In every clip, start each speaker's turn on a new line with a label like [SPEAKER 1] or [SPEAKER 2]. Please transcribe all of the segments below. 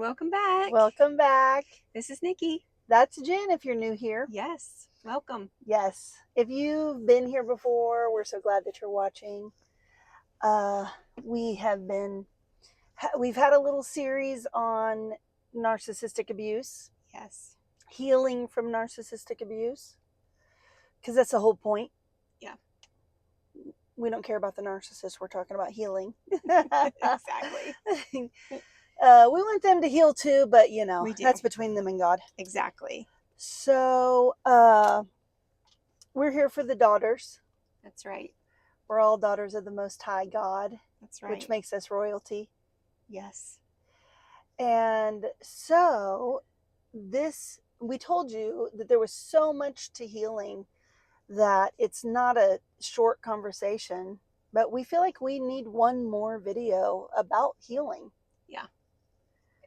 [SPEAKER 1] welcome back.
[SPEAKER 2] Welcome back.
[SPEAKER 1] This is Nikki.
[SPEAKER 2] That's Jen if you're new here.
[SPEAKER 1] Yes, welcome.
[SPEAKER 2] Yes. If you've been here before, we're so glad that you're watching. We've had a little series on narcissistic abuse,
[SPEAKER 1] Yes.
[SPEAKER 2] healing from narcissistic abuse, because that's the whole point.
[SPEAKER 1] Yeah.
[SPEAKER 2] We don't care about the narcissist. We're talking about healing.
[SPEAKER 1] Exactly.
[SPEAKER 2] We want them to heal too, but
[SPEAKER 1] We do.
[SPEAKER 2] that's between them and God.
[SPEAKER 1] Exactly.
[SPEAKER 2] So we're here for the daughters.
[SPEAKER 1] That's right.
[SPEAKER 2] We're all daughters of the Most High God,
[SPEAKER 1] That's right.
[SPEAKER 2] which makes us royalty.
[SPEAKER 1] Yes.
[SPEAKER 2] And so we told you that there was so much to healing that it's not a short conversation, but we feel like we need one more video about healing.
[SPEAKER 1] Yeah.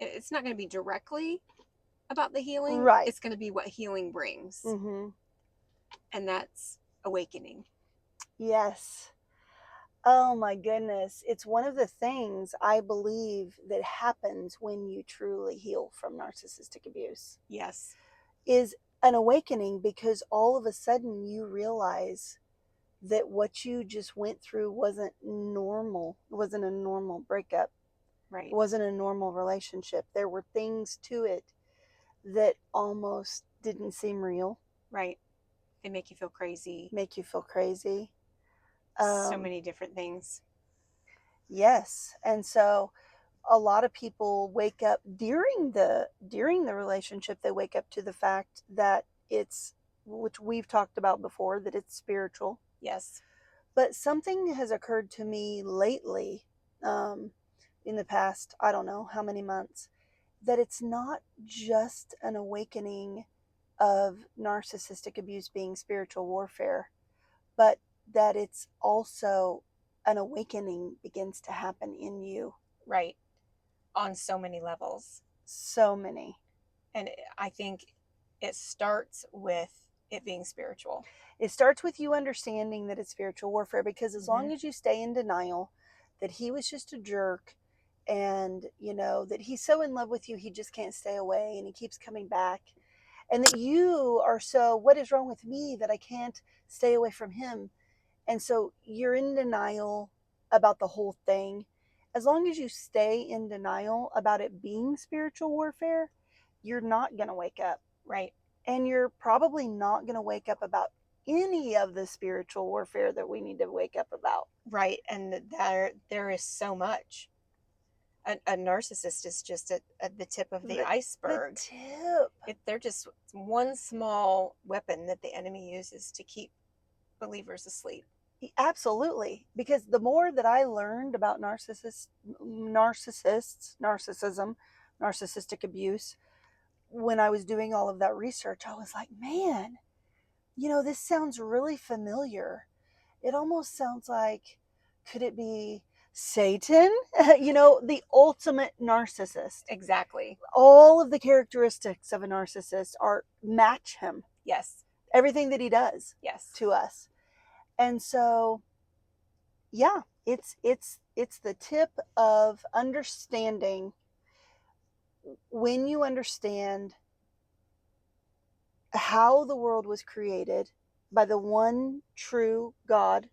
[SPEAKER 1] It's not going to be directly about the healing.
[SPEAKER 2] Right.
[SPEAKER 1] It's going to be what healing brings.
[SPEAKER 2] Mm-hmm.
[SPEAKER 1] And that's awakening.
[SPEAKER 2] Yes. Oh my goodness. It's one of the things I believe that happens when you truly heal from narcissistic abuse.
[SPEAKER 1] Yes.
[SPEAKER 2] Is an awakening, because all of a sudden you realize that what you just went through wasn't normal. It wasn't a normal breakup.
[SPEAKER 1] Right.
[SPEAKER 2] It wasn't a normal relationship. There were things to it that almost didn't seem real.
[SPEAKER 1] Right. They make you feel crazy.
[SPEAKER 2] Make you feel crazy.
[SPEAKER 1] So many different things.
[SPEAKER 2] Yes. And so a lot of people wake up during the relationship, they wake up to the fact that it's, which we've talked about before, that it's spiritual.
[SPEAKER 1] Yes.
[SPEAKER 2] But something has occurred to me lately, in the past, I don't know how many months, that it's not just an awakening of narcissistic abuse being spiritual warfare, but that it's also an awakening begins to happen in you.
[SPEAKER 1] Right. On so many levels.
[SPEAKER 2] So many.
[SPEAKER 1] And I think it starts with it being spiritual.
[SPEAKER 2] It starts with you understanding that it's spiritual warfare, because as long as you stay in denial that he was just a jerk, and that he's so in love with you he just can't stay away and he keeps coming back, and that you are so, what is wrong with me that I can't stay away from him, and so you're in denial about the whole thing. As long as you stay in denial about it being spiritual warfare, you're not going to wake up.
[SPEAKER 1] Right.
[SPEAKER 2] And you're probably not going to wake up about any of the spiritual warfare that we need to wake up about.
[SPEAKER 1] Right. And there is so much. A narcissist is just at the tip of the iceberg.
[SPEAKER 2] The tip.
[SPEAKER 1] They're just one small weapon that the enemy uses to keep believers asleep.
[SPEAKER 2] Absolutely. Because the more that I learned about narcissists, narcissism, narcissistic abuse, when I was doing all of that research, I was like, man, this sounds really familiar. It almost sounds like, could it be Satan? The ultimate narcissist.
[SPEAKER 1] Exactly.
[SPEAKER 2] All of the characteristics of a narcissist match him.
[SPEAKER 1] Yes.
[SPEAKER 2] Everything that he does.
[SPEAKER 1] Yes.
[SPEAKER 2] To us. And so, yeah, it's the tip of understanding. When you understand how the world was created by the one true God,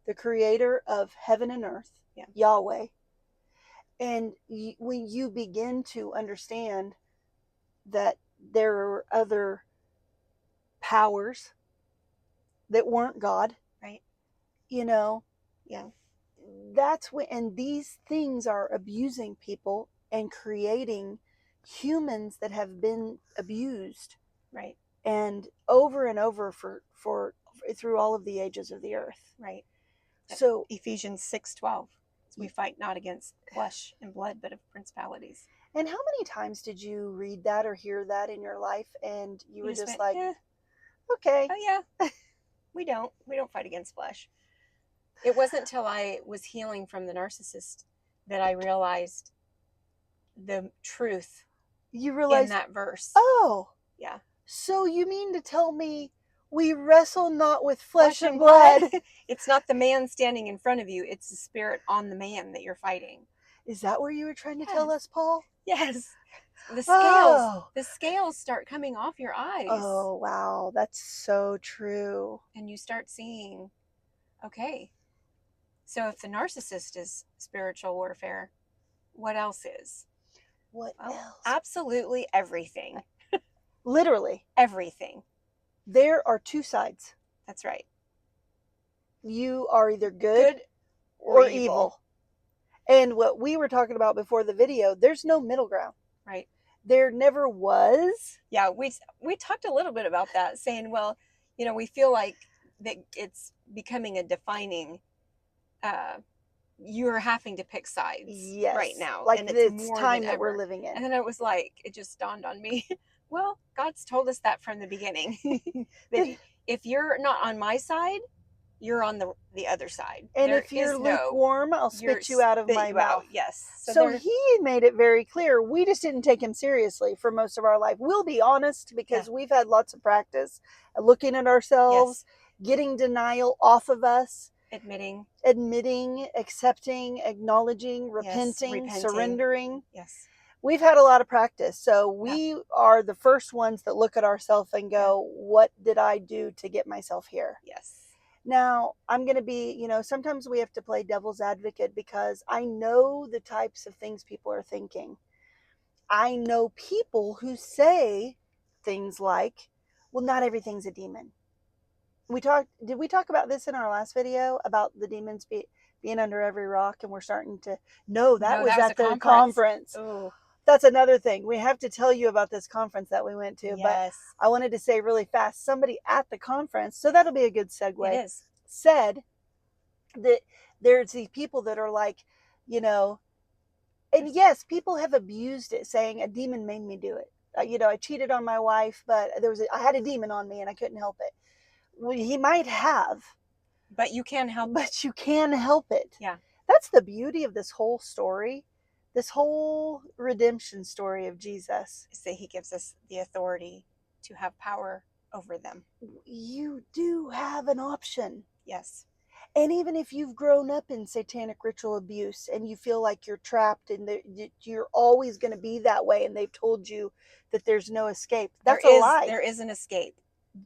[SPEAKER 2] the creator of heaven and earth, Yahweh, and when you begin to understand that there are other powers that weren't God,
[SPEAKER 1] right?
[SPEAKER 2] Yeah. That's when, and these things are abusing people and creating humans that have been abused,
[SPEAKER 1] right?
[SPEAKER 2] And over for through all of the ages of the earth,
[SPEAKER 1] right?
[SPEAKER 2] So
[SPEAKER 1] Ephesians 6:12, we fight not against flesh and blood, but of principalities.
[SPEAKER 2] And how many times did you read that or hear that in your life, and you were just like, okay,
[SPEAKER 1] oh yeah, we don't fight against flesh. It wasn't until I was healing from the narcissist that I realized the truth.
[SPEAKER 2] You realized
[SPEAKER 1] in that verse.
[SPEAKER 2] Oh,
[SPEAKER 1] yeah.
[SPEAKER 2] So you mean to tell me we wrestle not with flesh and blood?
[SPEAKER 1] It's not the man standing in front of you. It's the spirit on the man that you're fighting.
[SPEAKER 2] Is that where you were trying to tell us, Paul?
[SPEAKER 1] Yes. The scales,
[SPEAKER 2] Oh,
[SPEAKER 1] the scales start coming off your eyes.
[SPEAKER 2] oh, wow. That's so true.
[SPEAKER 1] And you start seeing, okay, so if the narcissist is spiritual warfare, what else is?
[SPEAKER 2] What
[SPEAKER 1] Well,
[SPEAKER 2] else?
[SPEAKER 1] absolutely everything.
[SPEAKER 2] Literally,
[SPEAKER 1] Everything.
[SPEAKER 2] there are two sides.
[SPEAKER 1] That's right.
[SPEAKER 2] You are either good,
[SPEAKER 1] Good
[SPEAKER 2] or evil. And what we were talking about before the video, there's no middle ground.
[SPEAKER 1] Right.
[SPEAKER 2] There never was.
[SPEAKER 1] Yeah, we talked a little bit about that, saying, well, we feel like that it's becoming a defining you're having to pick sides
[SPEAKER 2] Yes.
[SPEAKER 1] right now.
[SPEAKER 2] Like
[SPEAKER 1] and
[SPEAKER 2] it's
[SPEAKER 1] more
[SPEAKER 2] time
[SPEAKER 1] than
[SPEAKER 2] that
[SPEAKER 1] ever.
[SPEAKER 2] we're living in.
[SPEAKER 1] And then it just dawned on me, well, God's told us that from the beginning. That if you're not on my side, you're on the other side.
[SPEAKER 2] And
[SPEAKER 1] there
[SPEAKER 2] if you're
[SPEAKER 1] is no,
[SPEAKER 2] lukewarm, I'll spit you out of
[SPEAKER 1] spit
[SPEAKER 2] my
[SPEAKER 1] you
[SPEAKER 2] mouth.
[SPEAKER 1] out. Yes.
[SPEAKER 2] So he made it very clear. We just didn't take him seriously for most of our life. We'll be honest, because we've had lots of practice at looking at ourselves, getting denial off of us, admitting, accepting, acknowledging, repenting, surrendering.
[SPEAKER 1] Yes.
[SPEAKER 2] We've had a lot of practice. So we are the first ones that look at ourselves and go, what did I do to get myself here?
[SPEAKER 1] Yes.
[SPEAKER 2] Now, I'm going to be, sometimes we have to play devil's advocate, because I know the types of things people are thinking. I know people who say things like, well, not everything's a demon. Did we talk about this in our last video about the demons being under every rock, and we're starting to, no, that was at the conference.
[SPEAKER 1] Ooh.
[SPEAKER 2] That's another thing. We have to tell you about this conference that we went to.
[SPEAKER 1] Yes.
[SPEAKER 2] But I wanted to say really fast, somebody at the conference, so that'll be a good segue.
[SPEAKER 1] It is.
[SPEAKER 2] Said that there's these people that are like, and yes, people have abused it, saying a demon made me do it. I cheated on my wife, but I had a demon on me and I couldn't help it. Well, he might have.
[SPEAKER 1] But you can help it.
[SPEAKER 2] But you can help it.
[SPEAKER 1] Yeah.
[SPEAKER 2] That's the beauty of this whole story. This whole redemption story of Jesus
[SPEAKER 1] is that he gives us the authority to have power over them.
[SPEAKER 2] You do have an option.
[SPEAKER 1] Yes.
[SPEAKER 2] And even if you've grown up in satanic ritual abuse and you feel like you're trapped and you're always going to be that way, and they've told you that there's no escape, that's a lie.
[SPEAKER 1] There is an escape.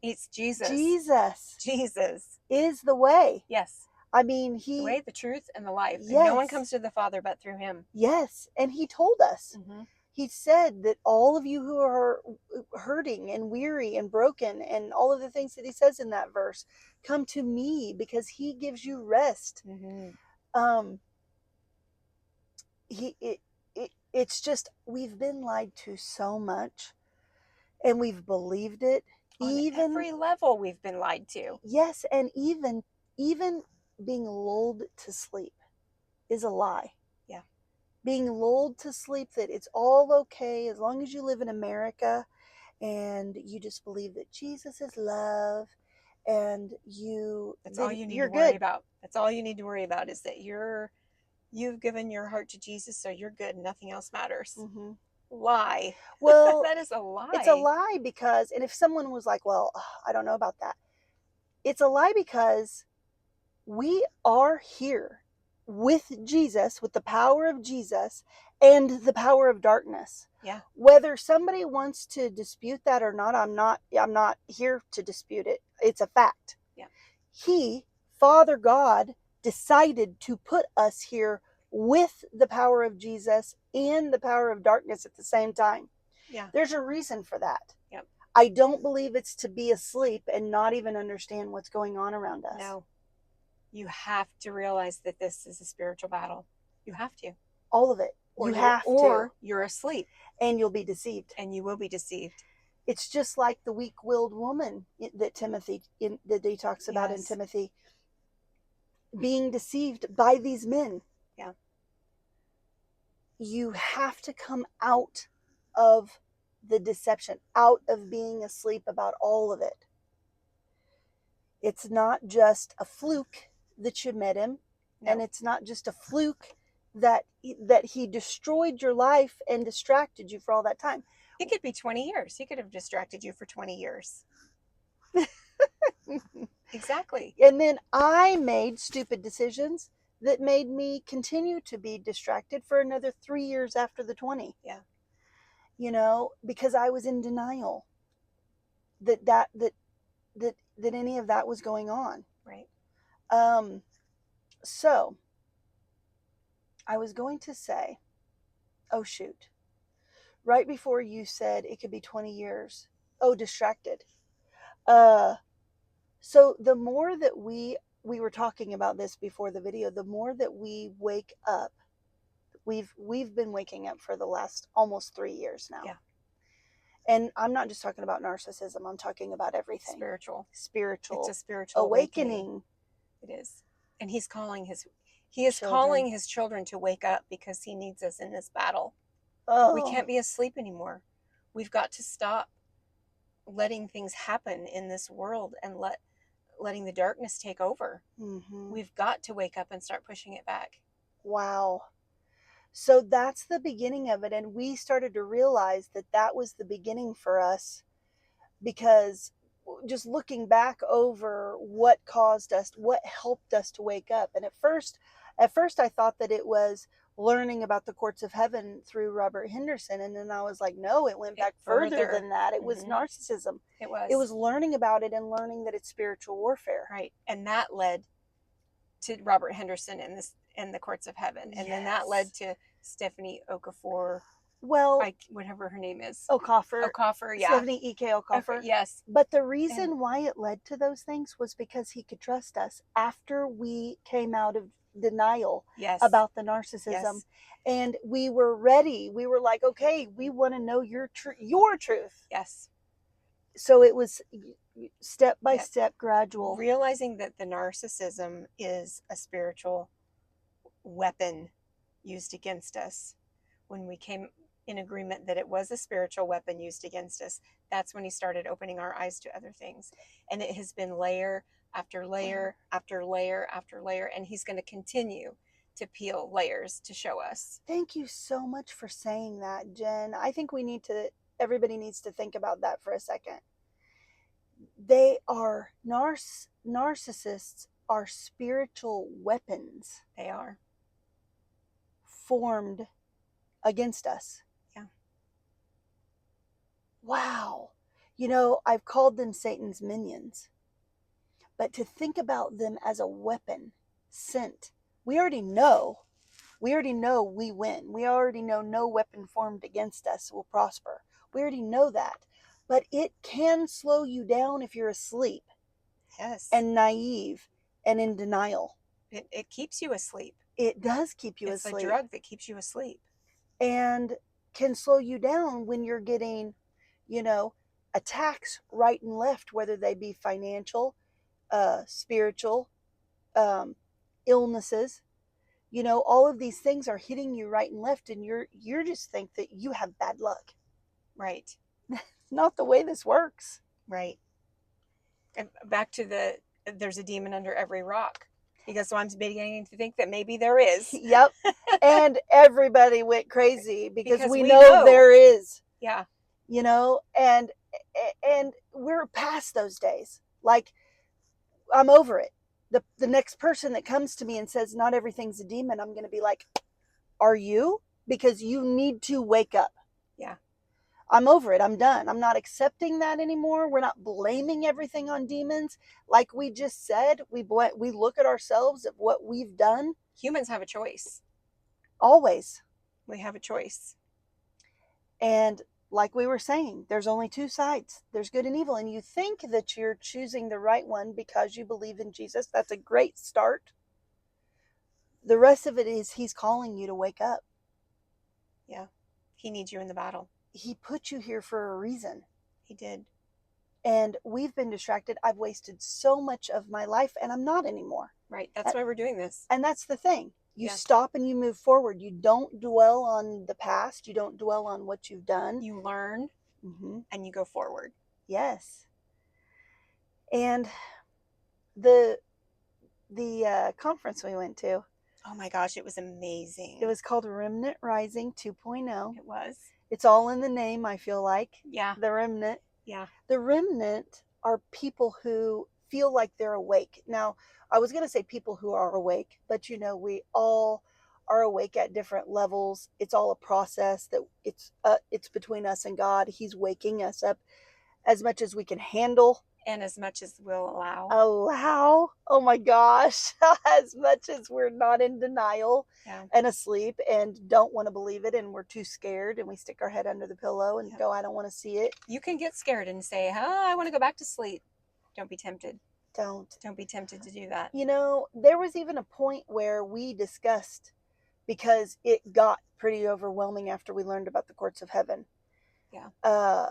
[SPEAKER 1] It's Jesus.
[SPEAKER 2] Jesus is the way.
[SPEAKER 1] Yes.
[SPEAKER 2] I mean,
[SPEAKER 1] the way, the truth, and the life.
[SPEAKER 2] Yes.
[SPEAKER 1] And no one comes to the Father but through him.
[SPEAKER 2] Yes. And he told us.
[SPEAKER 1] Mm-hmm.
[SPEAKER 2] He said that all of you who are hurting and weary and broken, and all of the things that he says in that verse, come to me, because he gives you rest.
[SPEAKER 1] Mm-hmm.
[SPEAKER 2] It's just, we've been lied to so much, and we've believed it.
[SPEAKER 1] On every level, we've been lied to.
[SPEAKER 2] Yes, and even being lulled to sleep is a lie.
[SPEAKER 1] Yeah.
[SPEAKER 2] Being lulled to sleep that it's all okay as long as you live in America and you just believe that Jesus is love, and
[SPEAKER 1] that's all you need to worry about. That's all you need to worry about, is that you've given your heart to Jesus, so you're good. Nothing else matters.
[SPEAKER 2] Mm-hmm.
[SPEAKER 1] Lie.
[SPEAKER 2] Well,
[SPEAKER 1] that is a lie.
[SPEAKER 2] It's a lie because, and if someone was like, well, I don't know about that. It's a lie because we are here with Jesus, with the power of Jesus and the power of darkness.
[SPEAKER 1] Yeah.
[SPEAKER 2] Whether somebody wants to dispute that or not, I'm not here to dispute it. It's a fact.
[SPEAKER 1] Yeah.
[SPEAKER 2] Father God, decided to put us here with the power of Jesus and the power of darkness at the same time.
[SPEAKER 1] Yeah.
[SPEAKER 2] There's a reason for that.
[SPEAKER 1] Yep.
[SPEAKER 2] I don't believe it's to be asleep and not even understand what's going on around us.
[SPEAKER 1] No. You have to realize that this is a spiritual battle. You have to.
[SPEAKER 2] All of it.
[SPEAKER 1] Or you're asleep.
[SPEAKER 2] And you'll be deceived.
[SPEAKER 1] And you will be deceived.
[SPEAKER 2] It's just like the weak-willed woman that he talks about in Timothy. Being deceived by these men.
[SPEAKER 1] Yeah.
[SPEAKER 2] You have to come out of the deception, out of being asleep about all of it. It's not just a fluke that you met him, and it's not just a fluke that he destroyed your life and distracted you for all that time.
[SPEAKER 1] It could be 20 years. He could have distracted you for 20 years. Exactly.
[SPEAKER 2] And then I made stupid decisions that made me continue to be distracted for another 3 years after the 20.
[SPEAKER 1] Yeah.
[SPEAKER 2] you know, because I was in denial that any of that was going on.
[SPEAKER 1] Right.
[SPEAKER 2] So I was going to say, oh shoot, right before you said it could be 20 years. Oh, distracted. So the more that we were talking about this before the video, the more that we wake up, we've been waking up for the last almost 3 years now.
[SPEAKER 1] Yeah.
[SPEAKER 2] And I'm not just talking about narcissism, I'm talking about everything.
[SPEAKER 1] Spiritual.
[SPEAKER 2] Spiritual.
[SPEAKER 1] It's a spiritual awakening. It is. And he is calling his children to wake up because he needs us in this battle.
[SPEAKER 2] Oh.
[SPEAKER 1] We can't be asleep anymore. We've got to stop letting things happen in this world and letting the darkness take over.
[SPEAKER 2] Mm-hmm.
[SPEAKER 1] We've got to wake up and start pushing it back.
[SPEAKER 2] Wow. So that's the beginning of it. And we started to realize that that was the beginning for us, because just looking back over what caused us, what helped us to wake up. And at first I thought that it was learning about the courts of heaven through Robert Henderson. And then I was like, no, it went back further than that. It was narcissism.
[SPEAKER 1] It was.
[SPEAKER 2] It was learning about it and learning that it's spiritual warfare.
[SPEAKER 1] Right. And that led to Robert Henderson and the courts of heaven. And then that led to Stephanie Okafor.
[SPEAKER 2] Well,
[SPEAKER 1] whatever her name is.
[SPEAKER 2] Okafor,
[SPEAKER 1] yeah.
[SPEAKER 2] Stephanie E.K. Okafor.
[SPEAKER 1] Yes.
[SPEAKER 2] But the reason why it led to those things was because he could trust us after we came out of denial about the narcissism.
[SPEAKER 1] Yes.
[SPEAKER 2] And we were ready. We were like, okay, we want to know your truth.
[SPEAKER 1] Yes.
[SPEAKER 2] So it was step by step, gradual.
[SPEAKER 1] Realizing that the narcissism is a spiritual weapon used against us. When we came in agreement that it was a spiritual weapon used against us, that's when he started opening our eyes to other things. And it has been layer after layer after layer after layer, and he's going to continue to peel layers to show us.
[SPEAKER 2] Thank you so much for saying that, Jen. I think everybody needs to think about that for a second. They are narcissists are spiritual weapons.
[SPEAKER 1] They are
[SPEAKER 2] formed against us.
[SPEAKER 1] Yeah.
[SPEAKER 2] Wow. You know, I've called them Satan's minions. But to think about them as a weapon sent, we already know we win. We already know no weapon formed against us will prosper. We already know that. But it can slow you down if you're asleep.
[SPEAKER 1] Yes.
[SPEAKER 2] And naive and in denial.
[SPEAKER 1] It keeps you asleep.
[SPEAKER 2] It does keep you asleep.
[SPEAKER 1] It's a drug that keeps you asleep.
[SPEAKER 2] And can slow you down when you're getting, attacks right and left, whether they be financial, spiritual, illnesses. All of these things are hitting you right and left, and you're just think that you have bad luck.
[SPEAKER 1] Right.
[SPEAKER 2] Not the way this works.
[SPEAKER 1] Right. And back to there's a demon under every rock. Because so I'm beginning to think that maybe there is.
[SPEAKER 2] Yep. And everybody went crazy because we know there is.
[SPEAKER 1] Yeah.
[SPEAKER 2] And we're past those days. Like, I'm over it. The next person that comes to me and says, not everything's a demon, I'm going to be like, are you? Because you need to wake up.
[SPEAKER 1] Yeah.
[SPEAKER 2] I'm over it. I'm done. I'm not accepting that anymore. We're not blaming everything on demons. Like we just said, we look at ourselves at what we've done.
[SPEAKER 1] Humans have a choice.
[SPEAKER 2] Always.
[SPEAKER 1] We have a choice.
[SPEAKER 2] And like we were saying, there's only two sides. There's good and evil. And you think that you're choosing the right one because you believe in Jesus. That's a great start. The rest of it is he's calling you to wake up.
[SPEAKER 1] Yeah. He needs you in the battle.
[SPEAKER 2] He put you here for a reason.
[SPEAKER 1] He did.
[SPEAKER 2] And we've been distracted. I've wasted so much of my life, and I'm not anymore.
[SPEAKER 1] Right. That's why we're doing this.
[SPEAKER 2] And that's the thing. You stop and you move forward. You don't dwell on the past. You don't dwell on what you've done.
[SPEAKER 1] You learn and you go forward.
[SPEAKER 2] Yes. And the conference we went to.
[SPEAKER 1] Oh my gosh, it was amazing.
[SPEAKER 2] It was called Remnant Rising 2.0.
[SPEAKER 1] It was.
[SPEAKER 2] It's all in the name, I feel like.
[SPEAKER 1] Yeah.
[SPEAKER 2] The remnant.
[SPEAKER 1] Yeah.
[SPEAKER 2] The remnant are people who feel like they're awake. Now, I was going to say people who are awake, but we all are awake at different levels. It's all a process that it's between us and God. He's waking us up as much as we can handle.
[SPEAKER 1] And as much as we'll allow.
[SPEAKER 2] Oh my gosh. As much as we're not in denial and asleep and don't want to believe it, and we're too scared and we stick our head under the pillow and go, I don't want to see it.
[SPEAKER 1] You can get scared and say, I want to go back to sleep. Don't be tempted.
[SPEAKER 2] Don't
[SPEAKER 1] be tempted to do that.
[SPEAKER 2] You know, there was even a point where we discussed, because it got pretty overwhelming after we learned about the courts of heaven.
[SPEAKER 1] Yeah.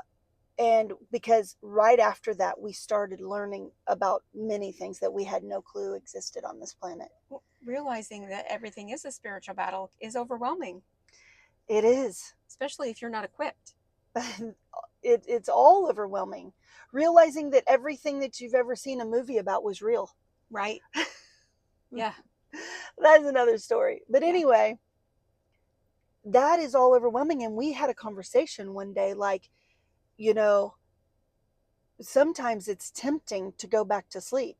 [SPEAKER 2] And because right after that, we started learning about many things that we had no clue existed on this planet.
[SPEAKER 1] Well, realizing that everything is a spiritual battle is overwhelming.
[SPEAKER 2] It is.
[SPEAKER 1] Especially if you're not equipped.
[SPEAKER 2] It's all overwhelming. Realizing that everything that you've ever seen a movie about was real.
[SPEAKER 1] Right. Yeah.
[SPEAKER 2] That's another story. But anyway, that is all overwhelming. And we had a conversation one day, like, you know, sometimes it's tempting to go back to sleep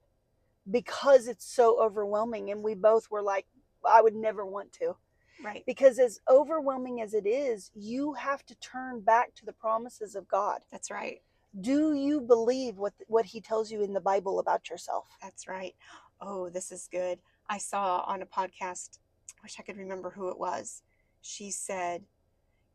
[SPEAKER 2] because it's so overwhelming. And we both were like, I would never want to.
[SPEAKER 1] Right.
[SPEAKER 2] Because as overwhelming as it is, you have to turn back to the promises of God.
[SPEAKER 1] That's right.
[SPEAKER 2] Do you believe what he tells you in the Bible about yourself?
[SPEAKER 1] That's right. Oh, this is good. I saw on a podcast, I wish I could remember who it was. She said,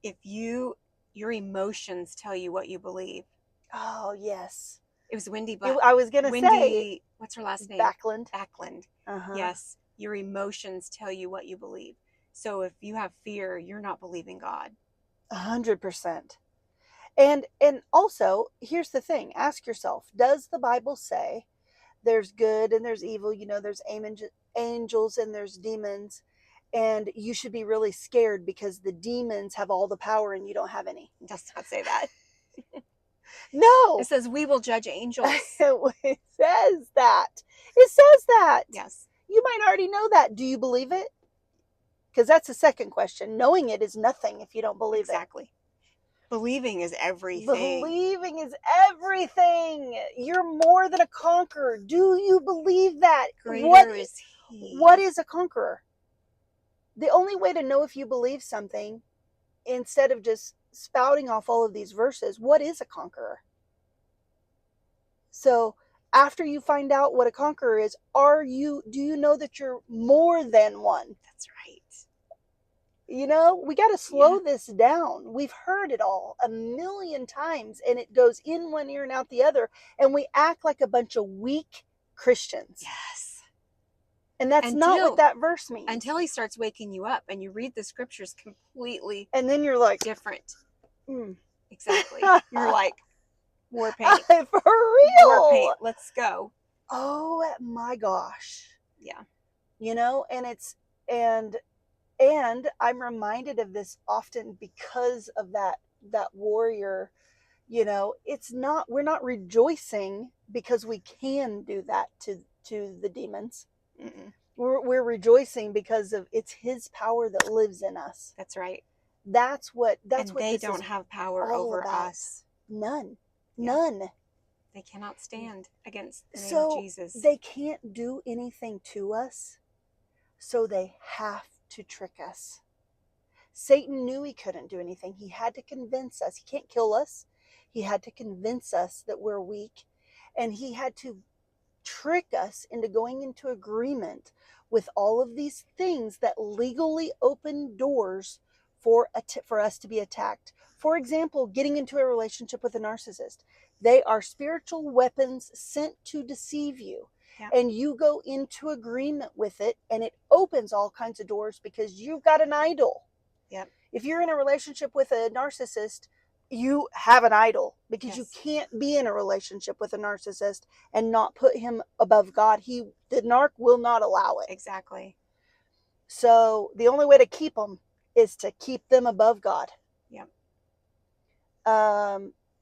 [SPEAKER 1] if your emotions tell you what you believe.
[SPEAKER 2] Oh, yes.
[SPEAKER 1] It was Wendy.
[SPEAKER 2] I was going to say.
[SPEAKER 1] What's her last name?
[SPEAKER 2] Backlund.
[SPEAKER 1] Uh-huh. Yes. Your emotions tell you what you believe. So if you have fear, you're not believing God.
[SPEAKER 2] 100%. And also, here's the thing. Ask yourself, does the Bible say there's good and there's evil? You know, there's angels and there's demons. And you should be really scared because the demons have all the power and you don't have any.
[SPEAKER 1] It does not say that.
[SPEAKER 2] No.
[SPEAKER 1] It says we will judge angels.
[SPEAKER 2] It says that. It says that.
[SPEAKER 1] Yes.
[SPEAKER 2] You might already know that. Do you believe it? Because that's the second question. Knowing it is nothing if you don't believe it.
[SPEAKER 1] Exactly. Believing is everything.
[SPEAKER 2] Believing is everything. You're more than a conqueror. Do you believe that?
[SPEAKER 1] Greater is he.
[SPEAKER 2] What is a conqueror? The only way to know if you believe something, instead of just spouting off all of these verses, what is a conqueror? So after you find out what a conqueror is, do you know that you're more than one?
[SPEAKER 1] That's right.
[SPEAKER 2] You know, we got to slow this down. We've heard it all a million times, and it goes in one ear and out the other, and we act like a bunch of weak Christians.
[SPEAKER 1] Yes.
[SPEAKER 2] And that's not what that verse means.
[SPEAKER 1] Until he starts waking you up and you read the scriptures completely.
[SPEAKER 2] And then you're like,
[SPEAKER 1] different.
[SPEAKER 2] Mm.
[SPEAKER 1] Exactly. You're like, war paint.
[SPEAKER 2] For real.
[SPEAKER 1] War paint. Let's go.
[SPEAKER 2] Oh my gosh.
[SPEAKER 1] Yeah.
[SPEAKER 2] You know, and I'm reminded of this often because of that warrior. You know, we're not rejoicing because we can do that to the demons.
[SPEAKER 1] Mm-mm.
[SPEAKER 2] We're rejoicing because of it's his power that lives in us.
[SPEAKER 1] That's right.
[SPEAKER 2] That's what
[SPEAKER 1] they don't have power over us.
[SPEAKER 2] None.
[SPEAKER 1] They cannot stand against the name
[SPEAKER 2] So
[SPEAKER 1] of Jesus.
[SPEAKER 2] They can't do anything to us, so they have to trick us. Satan knew he couldn't do anything. He had to convince us. He can't kill us. He had to convince us that we're weak, and he had to trick us into going into agreement with all of these things that legally open doors for us to be attacked. For example, getting into a relationship with a narcissist. They are spiritual weapons sent to deceive you.
[SPEAKER 1] Yeah.
[SPEAKER 2] And you go into agreement with it, and it opens all kinds of doors because you've got an idol.
[SPEAKER 1] Yep.
[SPEAKER 2] If you're in a relationship with a narcissist, you have an idol because you can't be in a relationship with a narcissist and not put him above God. The narc will not allow it.
[SPEAKER 1] Exactly.
[SPEAKER 2] So the only way to keep them is to keep them above God.
[SPEAKER 1] Yep.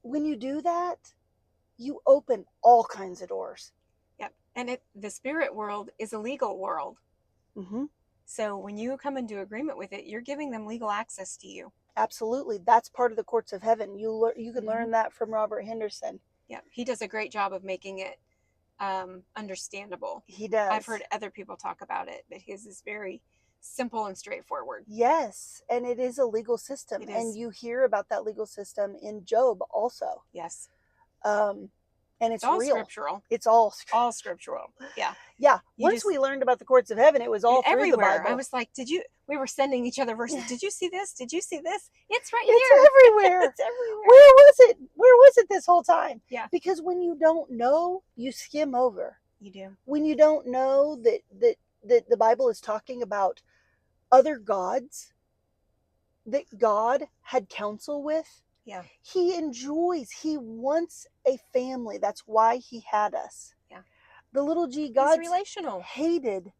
[SPEAKER 2] When you do that, you open all kinds of doors.
[SPEAKER 1] Yep. And the spirit world is a legal world.
[SPEAKER 2] Mm-hmm.
[SPEAKER 1] So when you come into agreement with it, you're giving them legal access to you.
[SPEAKER 2] Absolutely. That's part of the courts of heaven. You can learn that from Robert Henderson.
[SPEAKER 1] Yeah. He does a great job of making it understandable.
[SPEAKER 2] He does.
[SPEAKER 1] I've heard other people talk about it, but his is very simple and straightforward.
[SPEAKER 2] Yes, and it is a legal system,
[SPEAKER 1] It
[SPEAKER 2] and
[SPEAKER 1] is.
[SPEAKER 2] you hear about that legal system in Job also.
[SPEAKER 1] Yes.
[SPEAKER 2] And it's
[SPEAKER 1] all
[SPEAKER 2] real.
[SPEAKER 1] scriptural.
[SPEAKER 2] It's all
[SPEAKER 1] scriptural. Yeah.
[SPEAKER 2] Yeah.
[SPEAKER 1] You
[SPEAKER 2] Once
[SPEAKER 1] just-
[SPEAKER 2] we learned about the courts of heaven, it was all through the
[SPEAKER 1] everywhere.
[SPEAKER 2] Bible.
[SPEAKER 1] I was like, we were sending each other verses. Did you see this? Did you see this? It's right
[SPEAKER 2] It's
[SPEAKER 1] here.
[SPEAKER 2] everywhere.
[SPEAKER 1] It's everywhere.
[SPEAKER 2] Where was it? Where was it this whole time?
[SPEAKER 1] Yeah.
[SPEAKER 2] Because when you don't know, you skim over.
[SPEAKER 1] You do.
[SPEAKER 2] When you don't know that the Bible is talking about other gods that God had counsel with,
[SPEAKER 1] Yeah.
[SPEAKER 2] he wants a family. That's why he had us.
[SPEAKER 1] Yeah.
[SPEAKER 2] The little g
[SPEAKER 1] He's
[SPEAKER 2] gods
[SPEAKER 1] relational.
[SPEAKER 2] hated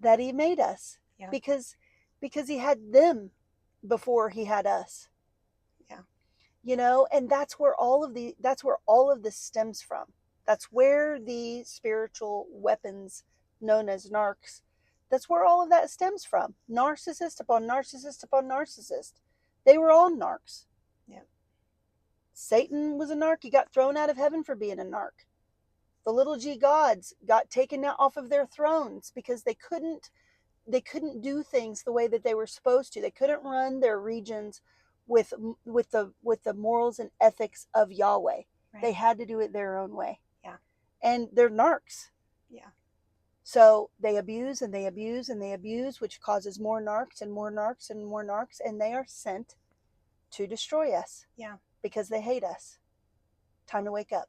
[SPEAKER 2] that he made us.
[SPEAKER 1] Yeah.
[SPEAKER 2] Because he had them before he had us.
[SPEAKER 1] Yeah.
[SPEAKER 2] You know, and that's where all of this stems from. That's where the spiritual weapons known as narcs, that's where all of that stems from. Narcissist upon narcissist upon narcissist. They were all narcs.
[SPEAKER 1] Yeah.
[SPEAKER 2] Satan was a narc. He got thrown out of heaven for being a narc. The little g gods got taken off of their thrones because they couldn't do things the way that they were supposed to. They couldn't run their regions with the morals and ethics of Yahweh. Right. They had to do it their own way.
[SPEAKER 1] Yeah.
[SPEAKER 2] And they're narcs.
[SPEAKER 1] Yeah.
[SPEAKER 2] So they abuse and they abuse and they abuse, which causes more narcs and more narcs and more narcs, and they are sent to destroy us.
[SPEAKER 1] Yeah.
[SPEAKER 2] Because they hate us. Time to wake up.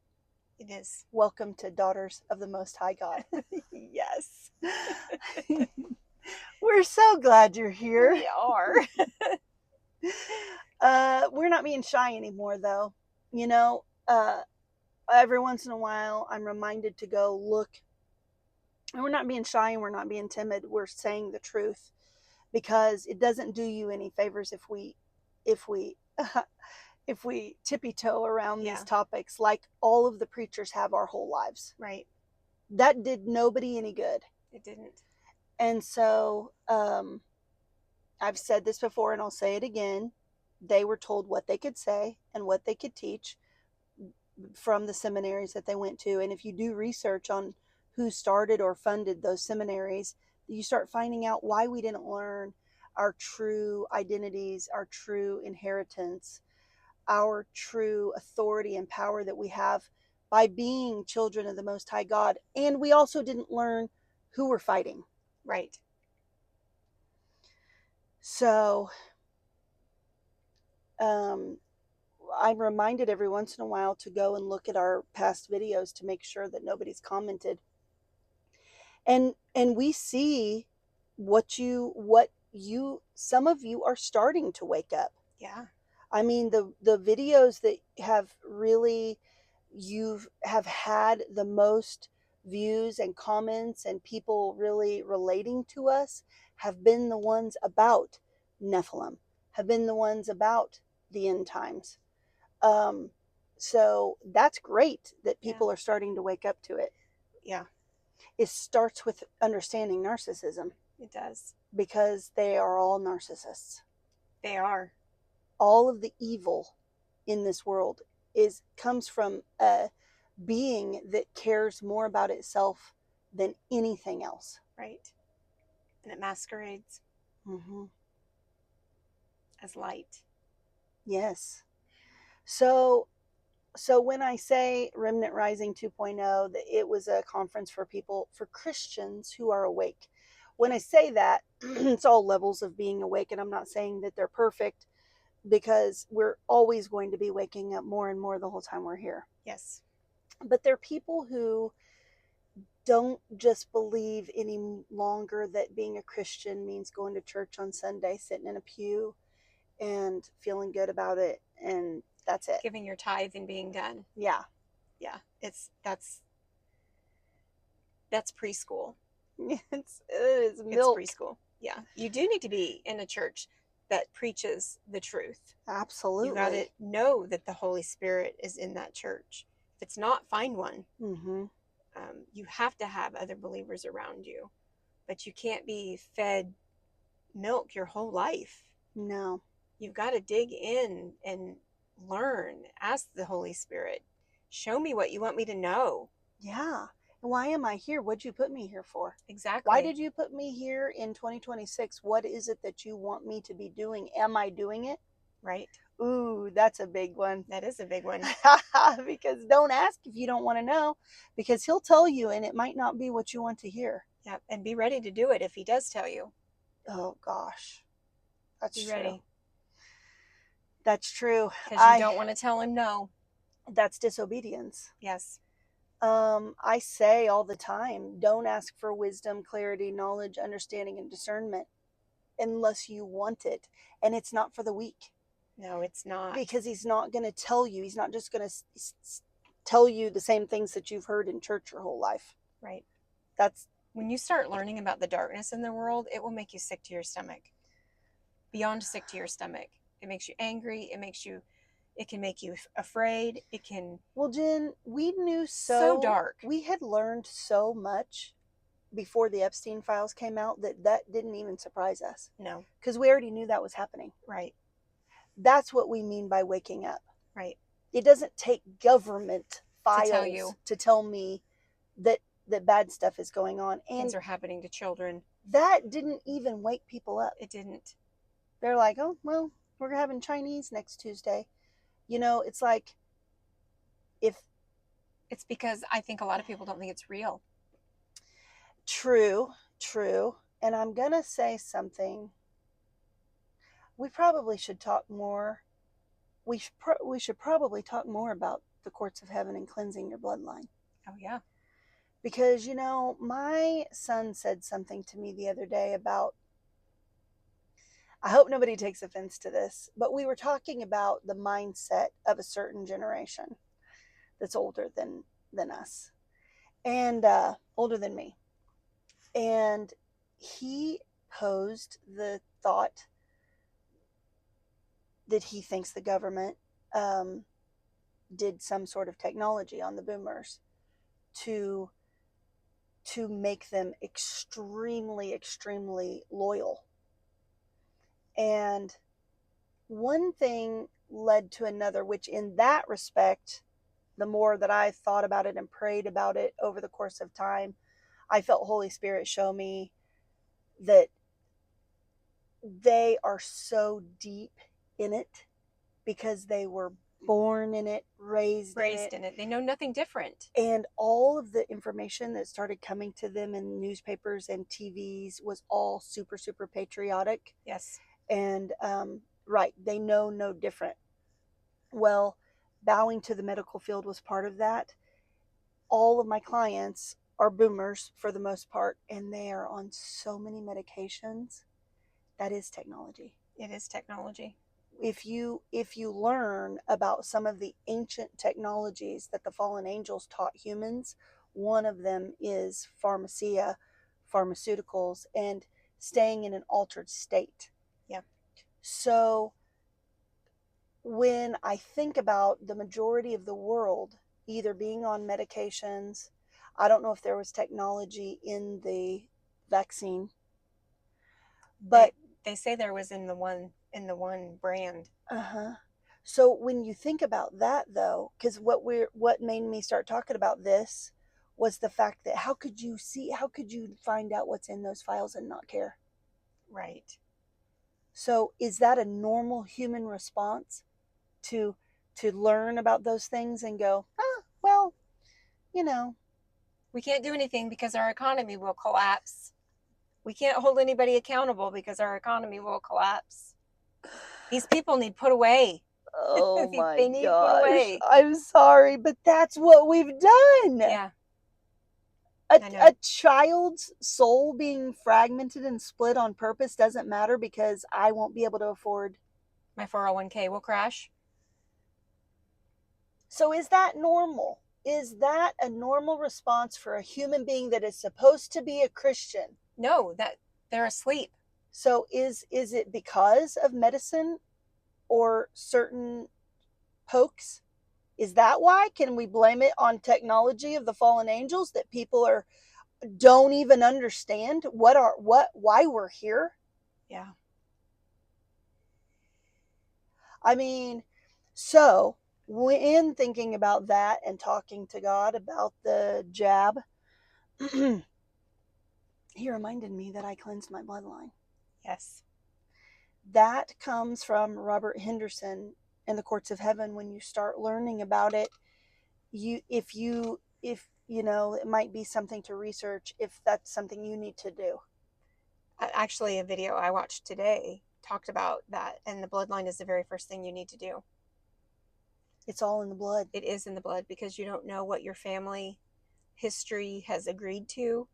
[SPEAKER 1] It is.
[SPEAKER 2] Welcome to Daughters of the Most High God.
[SPEAKER 1] Yes.
[SPEAKER 2] We're so glad you're here.
[SPEAKER 1] We are.
[SPEAKER 2] We're not being shy anymore, though. You know, every once in a while, I'm reminded to go look. And we're not being shy and we're not being timid. We're saying the truth, because it doesn't do you any favors if we tippy toe around these topics like all of the preachers have our whole lives.
[SPEAKER 1] Right.
[SPEAKER 2] That did nobody any good.
[SPEAKER 1] It didn't.
[SPEAKER 2] And so, I've said this before and I'll say it again. They were told what they could say and what they could teach from the seminaries that they went to. And if you do research on who started or funded those seminaries, you start finding out why we didn't learn our true identities, our true inheritance, our true authority and power that we have by being children of the Most High God. And we also didn't learn who we're fighting.
[SPEAKER 1] Right.
[SPEAKER 2] So, I'm reminded every once in a while to go and look at our past videos to make sure that nobody's commented. And we see some of you are starting to wake up.
[SPEAKER 1] Yeah.
[SPEAKER 2] I mean, the videos that have really, you have had the most views and comments and people really relating to us have been the ones about Nephilim, have been the ones about the end times. So that's great that people are starting to wake up to it.
[SPEAKER 1] Yeah.
[SPEAKER 2] It starts with understanding narcissism.
[SPEAKER 1] It does.
[SPEAKER 2] Because they are all narcissists.
[SPEAKER 1] They are.
[SPEAKER 2] All of the evil in this world comes from a being that cares more about itself than anything else.
[SPEAKER 1] Right. And it masquerades as light.
[SPEAKER 2] Yes. So when I say Remnant Rising 2.0, that it was a conference for Christians who are awake. When I say that, it's all levels of being awake, and I'm not saying that they're perfect, because we're always going to be waking up more and more the whole time we're here.
[SPEAKER 1] Yes.
[SPEAKER 2] But they're people who don't just believe any longer that being a Christian means going to church on Sunday, sitting in a pew and feeling good about it, and that's it.
[SPEAKER 1] Giving your tithe and being done.
[SPEAKER 2] Yeah.
[SPEAKER 1] Yeah. That's preschool.
[SPEAKER 2] It's milk.
[SPEAKER 1] It's preschool. Yeah. You do need to be in a church that preaches the truth.
[SPEAKER 2] Absolutely.
[SPEAKER 1] You got to know that the Holy Spirit is in that church. If it's not, find one. You have to have other believers around you, but you can't be fed milk your whole life.
[SPEAKER 2] No.
[SPEAKER 1] You've got to dig in and learn. Ask the Holy Spirit, show me what you want me to know.
[SPEAKER 2] Yeah. Why am I here? What'd you put me here for?
[SPEAKER 1] Exactly.
[SPEAKER 2] Why did you put me here in 2026? What is it that you want me to be doing? Am I doing it?
[SPEAKER 1] Right.
[SPEAKER 2] Ooh, that's a big one.
[SPEAKER 1] That is a big one.
[SPEAKER 2] Because don't ask if you don't want to know, because he'll tell you and it might not be what you want to hear.
[SPEAKER 1] Yeah, and be ready to do it if he does tell you.
[SPEAKER 2] Oh gosh, that's
[SPEAKER 1] Be
[SPEAKER 2] true.
[SPEAKER 1] ready.
[SPEAKER 2] That's true.
[SPEAKER 1] Because you don't want to tell him no.
[SPEAKER 2] That's disobedience.
[SPEAKER 1] Yes.
[SPEAKER 2] I say all the time, don't ask for wisdom, clarity, knowledge, understanding, and discernment unless you want it. And it's not for the weak.
[SPEAKER 1] No, it's not.
[SPEAKER 2] Because he's not going to tell you. He's not just going to tell you the same things that you've heard in church your whole life.
[SPEAKER 1] Right.
[SPEAKER 2] That's
[SPEAKER 1] when you start learning about the darkness in the world, it will make you sick to your stomach. Beyond sick to your stomach. It makes you angry. It can make you afraid. It can.
[SPEAKER 2] Well, Jen, we knew
[SPEAKER 1] so dark.
[SPEAKER 2] We had learned so much before the Epstein files came out that didn't even surprise us.
[SPEAKER 1] No.
[SPEAKER 2] Because we already knew that was happening.
[SPEAKER 1] Right.
[SPEAKER 2] That's what we mean by waking up.
[SPEAKER 1] Right.
[SPEAKER 2] It doesn't take government files to tell me that bad stuff is going on. And
[SPEAKER 1] things are happening to children.
[SPEAKER 2] That didn't even wake people up.
[SPEAKER 1] It didn't.
[SPEAKER 2] They're like, oh, well, we're having Chinese next Tuesday. You know, it's like,
[SPEAKER 1] it's because I think a lot of people don't think it's real.
[SPEAKER 2] True. And I'm going to say something. We probably should talk more. We should probably talk more about the courts of heaven and cleansing your bloodline.
[SPEAKER 1] Oh, yeah.
[SPEAKER 2] Because, you know, my son said something to me the other day about, I hope nobody takes offense to this, but we were talking about the mindset of a certain generation that's older than us and older than me. And he posed the thought that he thinks the government did some sort of technology on the boomers to make them extremely, extremely loyal. And one thing led to another, which in that respect, the more that I thought about it and prayed about it over the course of time, I felt Holy Spirit show me that they are so deep in it because they were born in it, raised in it.
[SPEAKER 1] They know nothing different.
[SPEAKER 2] And all of the information that started coming to them in newspapers and TVs was all super, super patriotic.
[SPEAKER 1] Yes.
[SPEAKER 2] And right, they know no different. Well, bowing to the medical field was part of that. All of my clients are boomers for the most part, and they are on so many medications. That is technology.
[SPEAKER 1] It is technology.
[SPEAKER 2] If you learn about some of the ancient technologies that the fallen angels taught humans, one of them is pharmacia, pharmaceuticals, and staying in an altered state.
[SPEAKER 1] Yeah.
[SPEAKER 2] So when I think about the majority of the world either being on medications, I don't know if there was technology in the vaccine, but
[SPEAKER 1] they say there was in the one brand.
[SPEAKER 2] So when you think about that, though, because what made me start talking about this was the fact that how could you find out what's in those files and not care?
[SPEAKER 1] Right.
[SPEAKER 2] So is that a normal human response to learn about those things and go, well, you know,
[SPEAKER 1] we can't do anything because our economy will collapse. We can't hold anybody accountable because our economy will collapse. These people need put away.
[SPEAKER 2] Oh my
[SPEAKER 1] they need put away.
[SPEAKER 2] I'm sorry, but that's what we've done.
[SPEAKER 1] Yeah.
[SPEAKER 2] A child's soul being fragmented and split on purpose doesn't matter because I won't be able to afford.
[SPEAKER 1] My 401k will crash.
[SPEAKER 2] So is that normal? Is that a normal response for a human being that is supposed to be a Christian?
[SPEAKER 1] No, that they're asleep.
[SPEAKER 2] So is it because of medicine or certain pokes? Is that why? Can we blame it on technology of the fallen angels that people don't even understand why we're here?
[SPEAKER 1] Yeah.
[SPEAKER 2] I mean, so when thinking about that and talking to God about the jab, he reminded me that I cleansed my bloodline.
[SPEAKER 1] Yes.
[SPEAKER 2] That comes from Robert Henderson in the Courts of Heaven. When you start learning about it, if you know, it might be something to research if that's something you need to do.
[SPEAKER 1] Actually, a video I watched today talked about that, and the bloodline is the very first thing you need to do.
[SPEAKER 2] It's all in the blood.
[SPEAKER 1] It is in the blood, because you don't know what your family history has agreed to.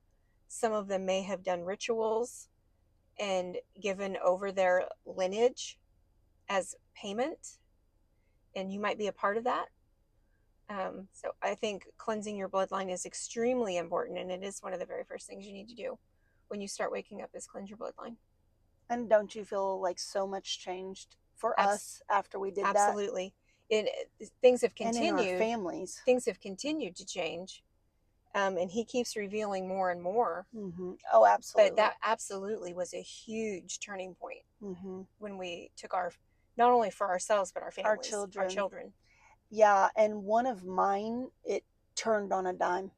[SPEAKER 1] Some of them may have done rituals and given over their lineage as payment, and you might be a part of that. So I think cleansing your bloodline is extremely important, and it is one of the very first things you need to do when you start waking up, is cleanse your bloodline.
[SPEAKER 2] And don't you feel like so much changed for us after we did that?
[SPEAKER 1] Absolutely. Things have
[SPEAKER 2] And
[SPEAKER 1] continued.
[SPEAKER 2] in our families.
[SPEAKER 1] Things have continued to change. And he keeps revealing more and more.
[SPEAKER 2] Mm-hmm. Oh, absolutely.
[SPEAKER 1] But that absolutely was a huge turning point
[SPEAKER 2] mm-hmm.
[SPEAKER 1] when we took not only for ourselves, but our families,
[SPEAKER 2] our children.
[SPEAKER 1] Yeah,
[SPEAKER 2] and one of mine, it turned on a dime.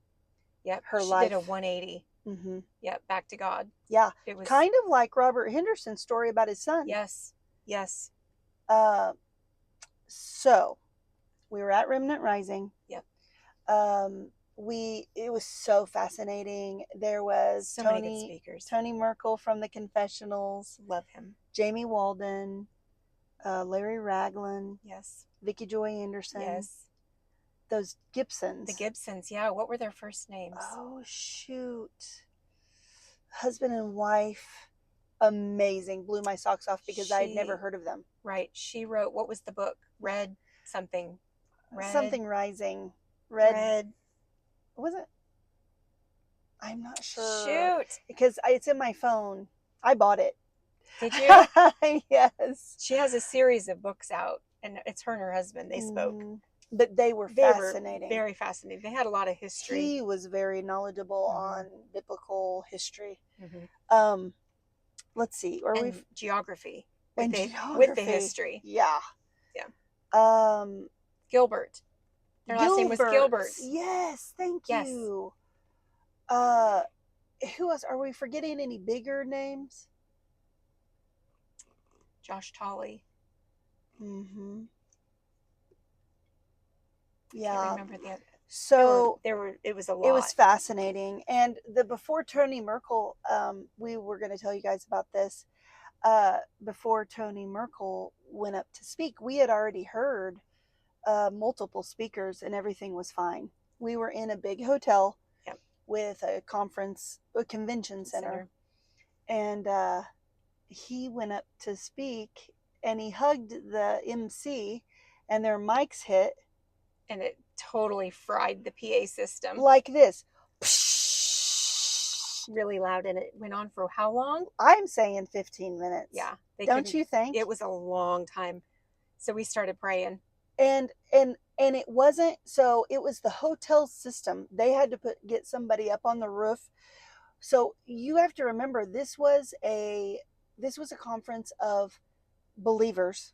[SPEAKER 1] Yep,
[SPEAKER 2] her
[SPEAKER 1] she
[SPEAKER 2] life
[SPEAKER 1] did a 180.
[SPEAKER 2] Mm-hmm.
[SPEAKER 1] Yep, back to God.
[SPEAKER 2] Yeah,
[SPEAKER 1] it was
[SPEAKER 2] kind of like Robert Henderson's story about his son.
[SPEAKER 1] Yes.
[SPEAKER 2] So we were at Remnant Rising.
[SPEAKER 1] Yep.
[SPEAKER 2] It was so fascinating. There was
[SPEAKER 1] so many good speakers.
[SPEAKER 2] Tony Merkel from the Confessionals.
[SPEAKER 1] Love him.
[SPEAKER 2] Jamie Walden, Larry Ragland.
[SPEAKER 1] Yes.
[SPEAKER 2] Vicki Joy Anderson.
[SPEAKER 1] Yes.
[SPEAKER 2] Those Gibsons.
[SPEAKER 1] The Gibsons, yeah. What were their first names?
[SPEAKER 2] Oh, shoot. Husband and wife. Amazing. Blew my socks off because I had never heard of them.
[SPEAKER 1] Right. She wrote, what was the book? Red something.
[SPEAKER 2] Something Rising.
[SPEAKER 1] Red.
[SPEAKER 2] Was it? I'm not sure.
[SPEAKER 1] Shoot.
[SPEAKER 2] Because it's in my phone. I bought it.
[SPEAKER 1] Did you?
[SPEAKER 2] Yes.
[SPEAKER 1] She has a series of books out, and it's her and her husband. They spoke.
[SPEAKER 2] But they were fascinating.
[SPEAKER 1] Very fascinating. They had a lot of history.
[SPEAKER 2] He was very knowledgeable on biblical history.
[SPEAKER 1] Mm-hmm.
[SPEAKER 2] Let's see.
[SPEAKER 1] Geography.
[SPEAKER 2] With
[SPEAKER 1] the history.
[SPEAKER 2] Yeah.
[SPEAKER 1] Yeah. Gilbert. Their last name was Gilbert.
[SPEAKER 2] Yes, thank you. Who else? Are we forgetting any bigger names?
[SPEAKER 1] Josh Tolley.
[SPEAKER 2] Mm-hmm.
[SPEAKER 1] Yeah. I can't remember the other.
[SPEAKER 2] So
[SPEAKER 1] it was a lot.
[SPEAKER 2] It was fascinating. And before Tony Merkel, we were going to tell you guys about this. Before Tony Merkel went up to speak, we had already heard multiple speakers, and everything was fine. We were in a big hotel with a convention center. And he went up to speak, and he hugged the MC, and their mics hit.
[SPEAKER 1] And it totally fried the PA system.
[SPEAKER 2] Like this.
[SPEAKER 1] Really loud, and it went on for how long?
[SPEAKER 2] I'm saying 15 minutes.
[SPEAKER 1] Yeah.
[SPEAKER 2] Don't you think?
[SPEAKER 1] It was a long time. So we started praying.
[SPEAKER 2] And it wasn't, so it was the hotel system. They had to get somebody up on the roof. So you have to remember, this was a conference of believers,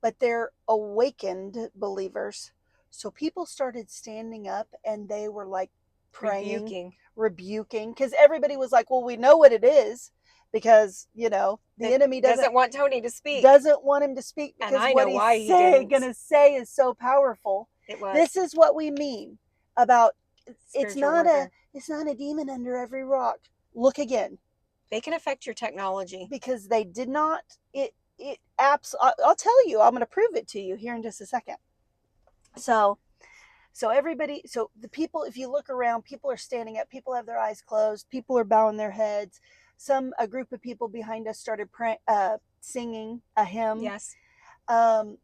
[SPEAKER 2] but they're awakened believers. So people started standing up, and they were like praying, rebuking, because everybody was like, well, we know what it is, because, the enemy doesn't
[SPEAKER 1] want Tony to speak.
[SPEAKER 2] Doesn't want him to speak, because what he's going to say is so powerful.
[SPEAKER 1] It was.
[SPEAKER 2] This is what we mean about it's not a demon under every rock. Look again.
[SPEAKER 1] They can affect your technology.
[SPEAKER 2] Because they did not. I'll tell you. I'm going to prove it to you here in just a second. So everybody, the people, if you look around, people are standing up, people have their eyes closed, people are bowing their heads. A group of people behind us started singing a hymn.
[SPEAKER 1] Yes.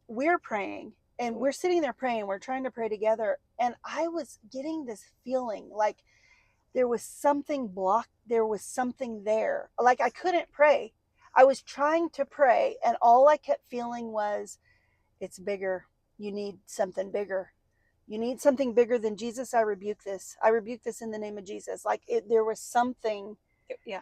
[SPEAKER 2] We're praying, and we're sitting there praying. We're trying to pray together. And I was getting this feeling like there was something blocked. There was something there. Like I couldn't pray. I was trying to pray, and all I kept feeling was, it's bigger. You need something bigger. You need something bigger than Jesus. I rebuke this. I rebuke this in the name of Jesus. There was something.
[SPEAKER 1] Yeah.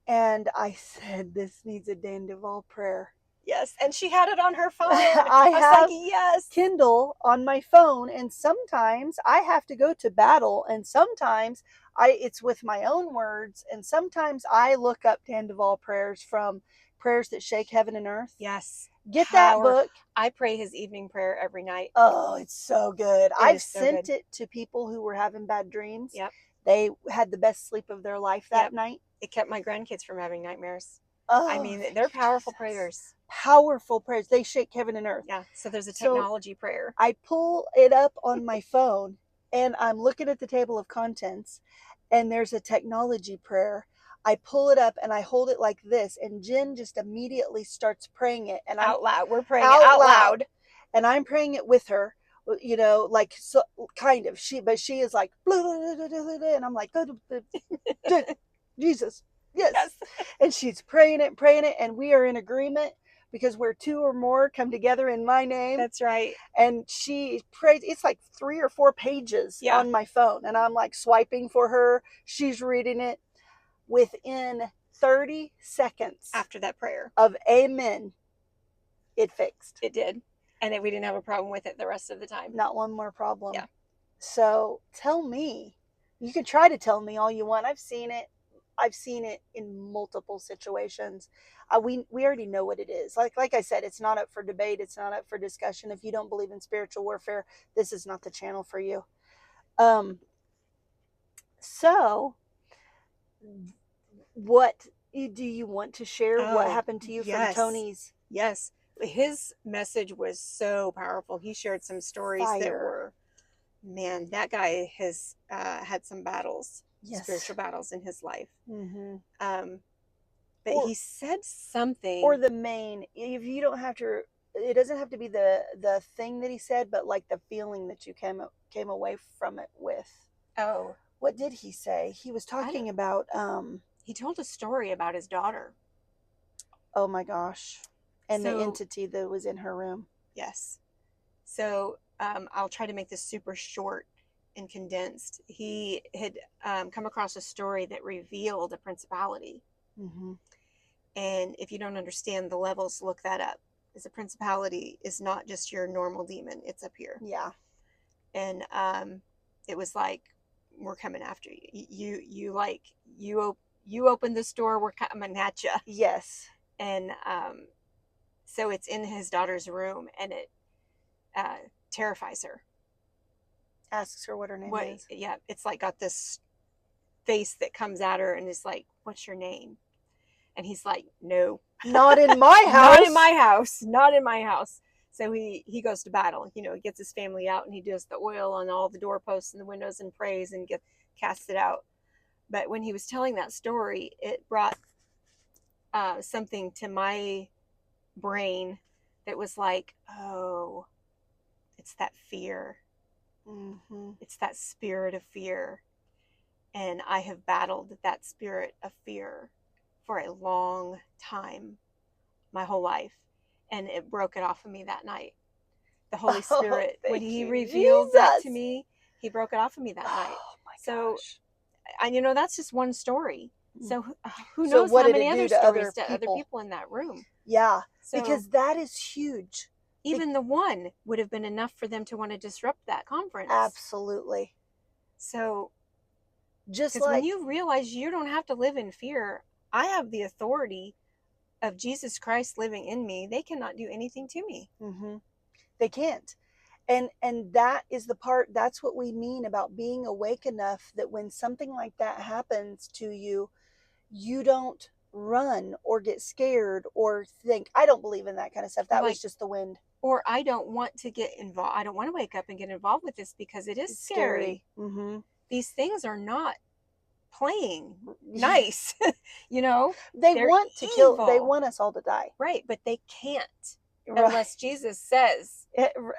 [SPEAKER 2] And I said, this needs a Dan Duvall prayer.
[SPEAKER 1] Yes. And she had it on her phone.
[SPEAKER 2] I have
[SPEAKER 1] yes.
[SPEAKER 2] Kindle on my phone. And sometimes I have to go to battle. And sometimes it's with my own words, and sometimes I look up to end of all prayers from Prayers That Shake Heaven and Earth.
[SPEAKER 1] Yes.
[SPEAKER 2] Get that
[SPEAKER 1] Power.
[SPEAKER 2] book.
[SPEAKER 1] I pray his evening prayer every night.
[SPEAKER 2] Oh, it's so good. I've
[SPEAKER 1] is so
[SPEAKER 2] sent
[SPEAKER 1] good.
[SPEAKER 2] it to people who were having bad dreams.
[SPEAKER 1] Yep.
[SPEAKER 2] They had the best sleep of their life that
[SPEAKER 1] Yep.
[SPEAKER 2] night.
[SPEAKER 1] It kept my grandkids from having nightmares.
[SPEAKER 2] Oh,
[SPEAKER 1] I mean, they're powerful prayers.
[SPEAKER 2] Powerful prayers. They shake heaven and earth.
[SPEAKER 1] Yeah. So there's a technology prayer.
[SPEAKER 2] I pull it up on my phone, and I'm looking at the table of contents, and there's a technology prayer. I pull it up and I hold it like this, and Jen just immediately starts praying it, and
[SPEAKER 1] out loud. We're praying it out loud,
[SPEAKER 2] and I'm praying it with her. You know, like, so kind of. She is like, blah, blah, blah, blah, blah, and I'm like, Jesus, yes. And she's praying it, and we are in agreement because where two or more come together in my name.
[SPEAKER 1] That's right.
[SPEAKER 2] And she prays. It's like 3 or 4 pages on my phone, and I'm like swiping for her. She's reading it. Within 30 seconds
[SPEAKER 1] after that prayer
[SPEAKER 2] of amen, it fixed.
[SPEAKER 1] It did. And we didn't have a problem with it the rest of the time.
[SPEAKER 2] Not one more problem.
[SPEAKER 1] Yeah.
[SPEAKER 2] So tell me. You can try to tell me all you want. I've seen it. I've seen it in multiple situations. We already know what it is. Like I said, it's not up for debate. It's not up for discussion. If you don't believe in spiritual warfare, this is not the channel for you. So what do you want to share? What happened to you from Tony's?
[SPEAKER 1] Yes. His message was so powerful. He shared some stories that were, man, that guy has had some battles, spiritual battles in his life.
[SPEAKER 2] Mm-hmm.
[SPEAKER 1] But he said something.
[SPEAKER 2] Or the main, if you don't have to, it doesn't have to be the thing that he said, but like the feeling that you came away from it with.
[SPEAKER 1] Oh.
[SPEAKER 2] What did he say? He was talking about...
[SPEAKER 1] he told a story about his daughter.
[SPEAKER 2] Oh my gosh. And the entity that was in her room.
[SPEAKER 1] Yes. So I'll try to make this super short and condensed. He had come across a story that revealed a principality.
[SPEAKER 2] Mm-hmm.
[SPEAKER 1] And if you don't understand the levels, look that up. Because a principality is not just your normal demon. It's up here.
[SPEAKER 2] Yeah.
[SPEAKER 1] And it was like, we're coming after you. You open this door, we're coming at you.
[SPEAKER 2] Yes.
[SPEAKER 1] And so it's in his daughter's room, and it terrifies her.
[SPEAKER 2] Asks her what her name is.
[SPEAKER 1] Yeah, it's like got this face that comes at her and is like, what's your name? And he's like, no.
[SPEAKER 2] Not in my house.
[SPEAKER 1] Not in my house. Not in my house. So he goes to battle. You know, he gets his family out, and he does the oil on all the doorposts and the windows and prays and casts it out. But when he was telling that story, it brought something to my brain that was like, oh, it's that fear.
[SPEAKER 2] Mm-hmm.
[SPEAKER 1] It's that spirit of fear. And I have battled that spirit of fear for a long time, my whole life. And it broke it off of me that night. The Holy Spirit, when he revealed that to me, he broke it off of me that night.
[SPEAKER 2] My gosh.
[SPEAKER 1] And you know, that's just one story. So who knows how many other stories to other people in that room.
[SPEAKER 2] Yeah, so, because that is huge.
[SPEAKER 1] Even the one would have been enough for them to want to disrupt that conference.
[SPEAKER 2] Absolutely.
[SPEAKER 1] So
[SPEAKER 2] just like
[SPEAKER 1] when you realize you don't have to live in fear, I have the authority of Jesus Christ living in me. They cannot do anything to me.
[SPEAKER 2] Mm-hmm. They can't. And that is the part, that's what we mean about being awake enough that when something like that happens to you, you don't run or get scared or think, I don't believe in that kind of stuff. That was just the wind.
[SPEAKER 1] Or I don't want to get involved. I don't want to wake up and get involved with this because it's scary.
[SPEAKER 2] Mm-hmm.
[SPEAKER 1] These things are not playing nice. You know,
[SPEAKER 2] they want to kill. They want us all to die.
[SPEAKER 1] Right. But they can't unless Jesus says.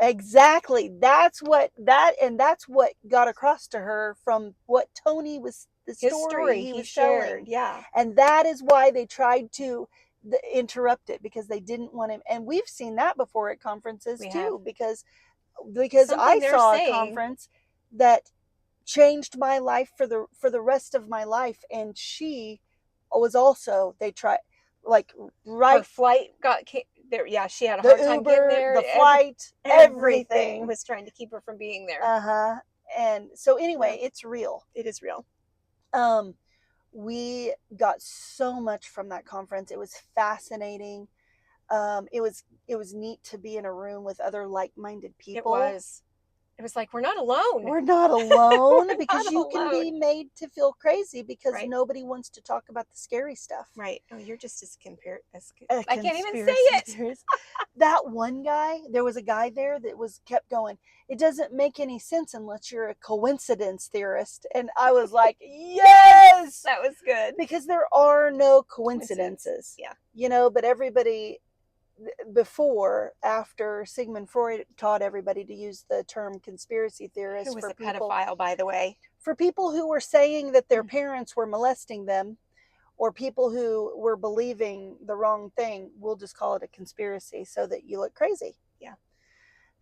[SPEAKER 2] Exactly. That's what got across to her from what Tony was, the story he was sharing.
[SPEAKER 1] Yeah.
[SPEAKER 2] And that is why they tried to interrupt it, because they didn't want him. And we've seen that before at conferences too, because I saw a conference that changed my life for the rest of my life. And she was also, they tried, like, right.
[SPEAKER 1] Her flight came there. Yeah, she had a hard time getting there.
[SPEAKER 2] The flight, everything
[SPEAKER 1] was trying to keep her from being there.
[SPEAKER 2] And so anyway, it's real.
[SPEAKER 1] It is real.
[SPEAKER 2] We got so much from that conference. It was fascinating. It was neat to be in a room with other like-minded
[SPEAKER 1] It
[SPEAKER 2] people.
[SPEAKER 1] was. It was like, we're not alone.
[SPEAKER 2] We're not alone,
[SPEAKER 1] We're
[SPEAKER 2] because
[SPEAKER 1] not
[SPEAKER 2] you can be
[SPEAKER 1] alone.
[SPEAKER 2] made to feel crazy because
[SPEAKER 1] Right.
[SPEAKER 2] nobody wants to talk about the scary stuff.
[SPEAKER 1] Right. Oh, you're just as
[SPEAKER 2] A
[SPEAKER 1] I can't even say
[SPEAKER 2] conspiracy
[SPEAKER 1] it.
[SPEAKER 2] theorist. That one guy, there was a guy there that was kept going, it doesn't make any sense unless you're a coincidence theorist. And I was like, yes,
[SPEAKER 1] That was good.
[SPEAKER 2] because there are no
[SPEAKER 1] Coincidence.
[SPEAKER 2] coincidences.
[SPEAKER 1] Yeah.
[SPEAKER 2] But everybody after Sigmund Freud taught everybody to use the term conspiracy theorist
[SPEAKER 1] Who was
[SPEAKER 2] for
[SPEAKER 1] a
[SPEAKER 2] people
[SPEAKER 1] pedophile, by the way.
[SPEAKER 2] who were saying that their parents were molesting them, or people who were believing the wrong thing. We'll just call it a conspiracy so that you look crazy.
[SPEAKER 1] Yeah.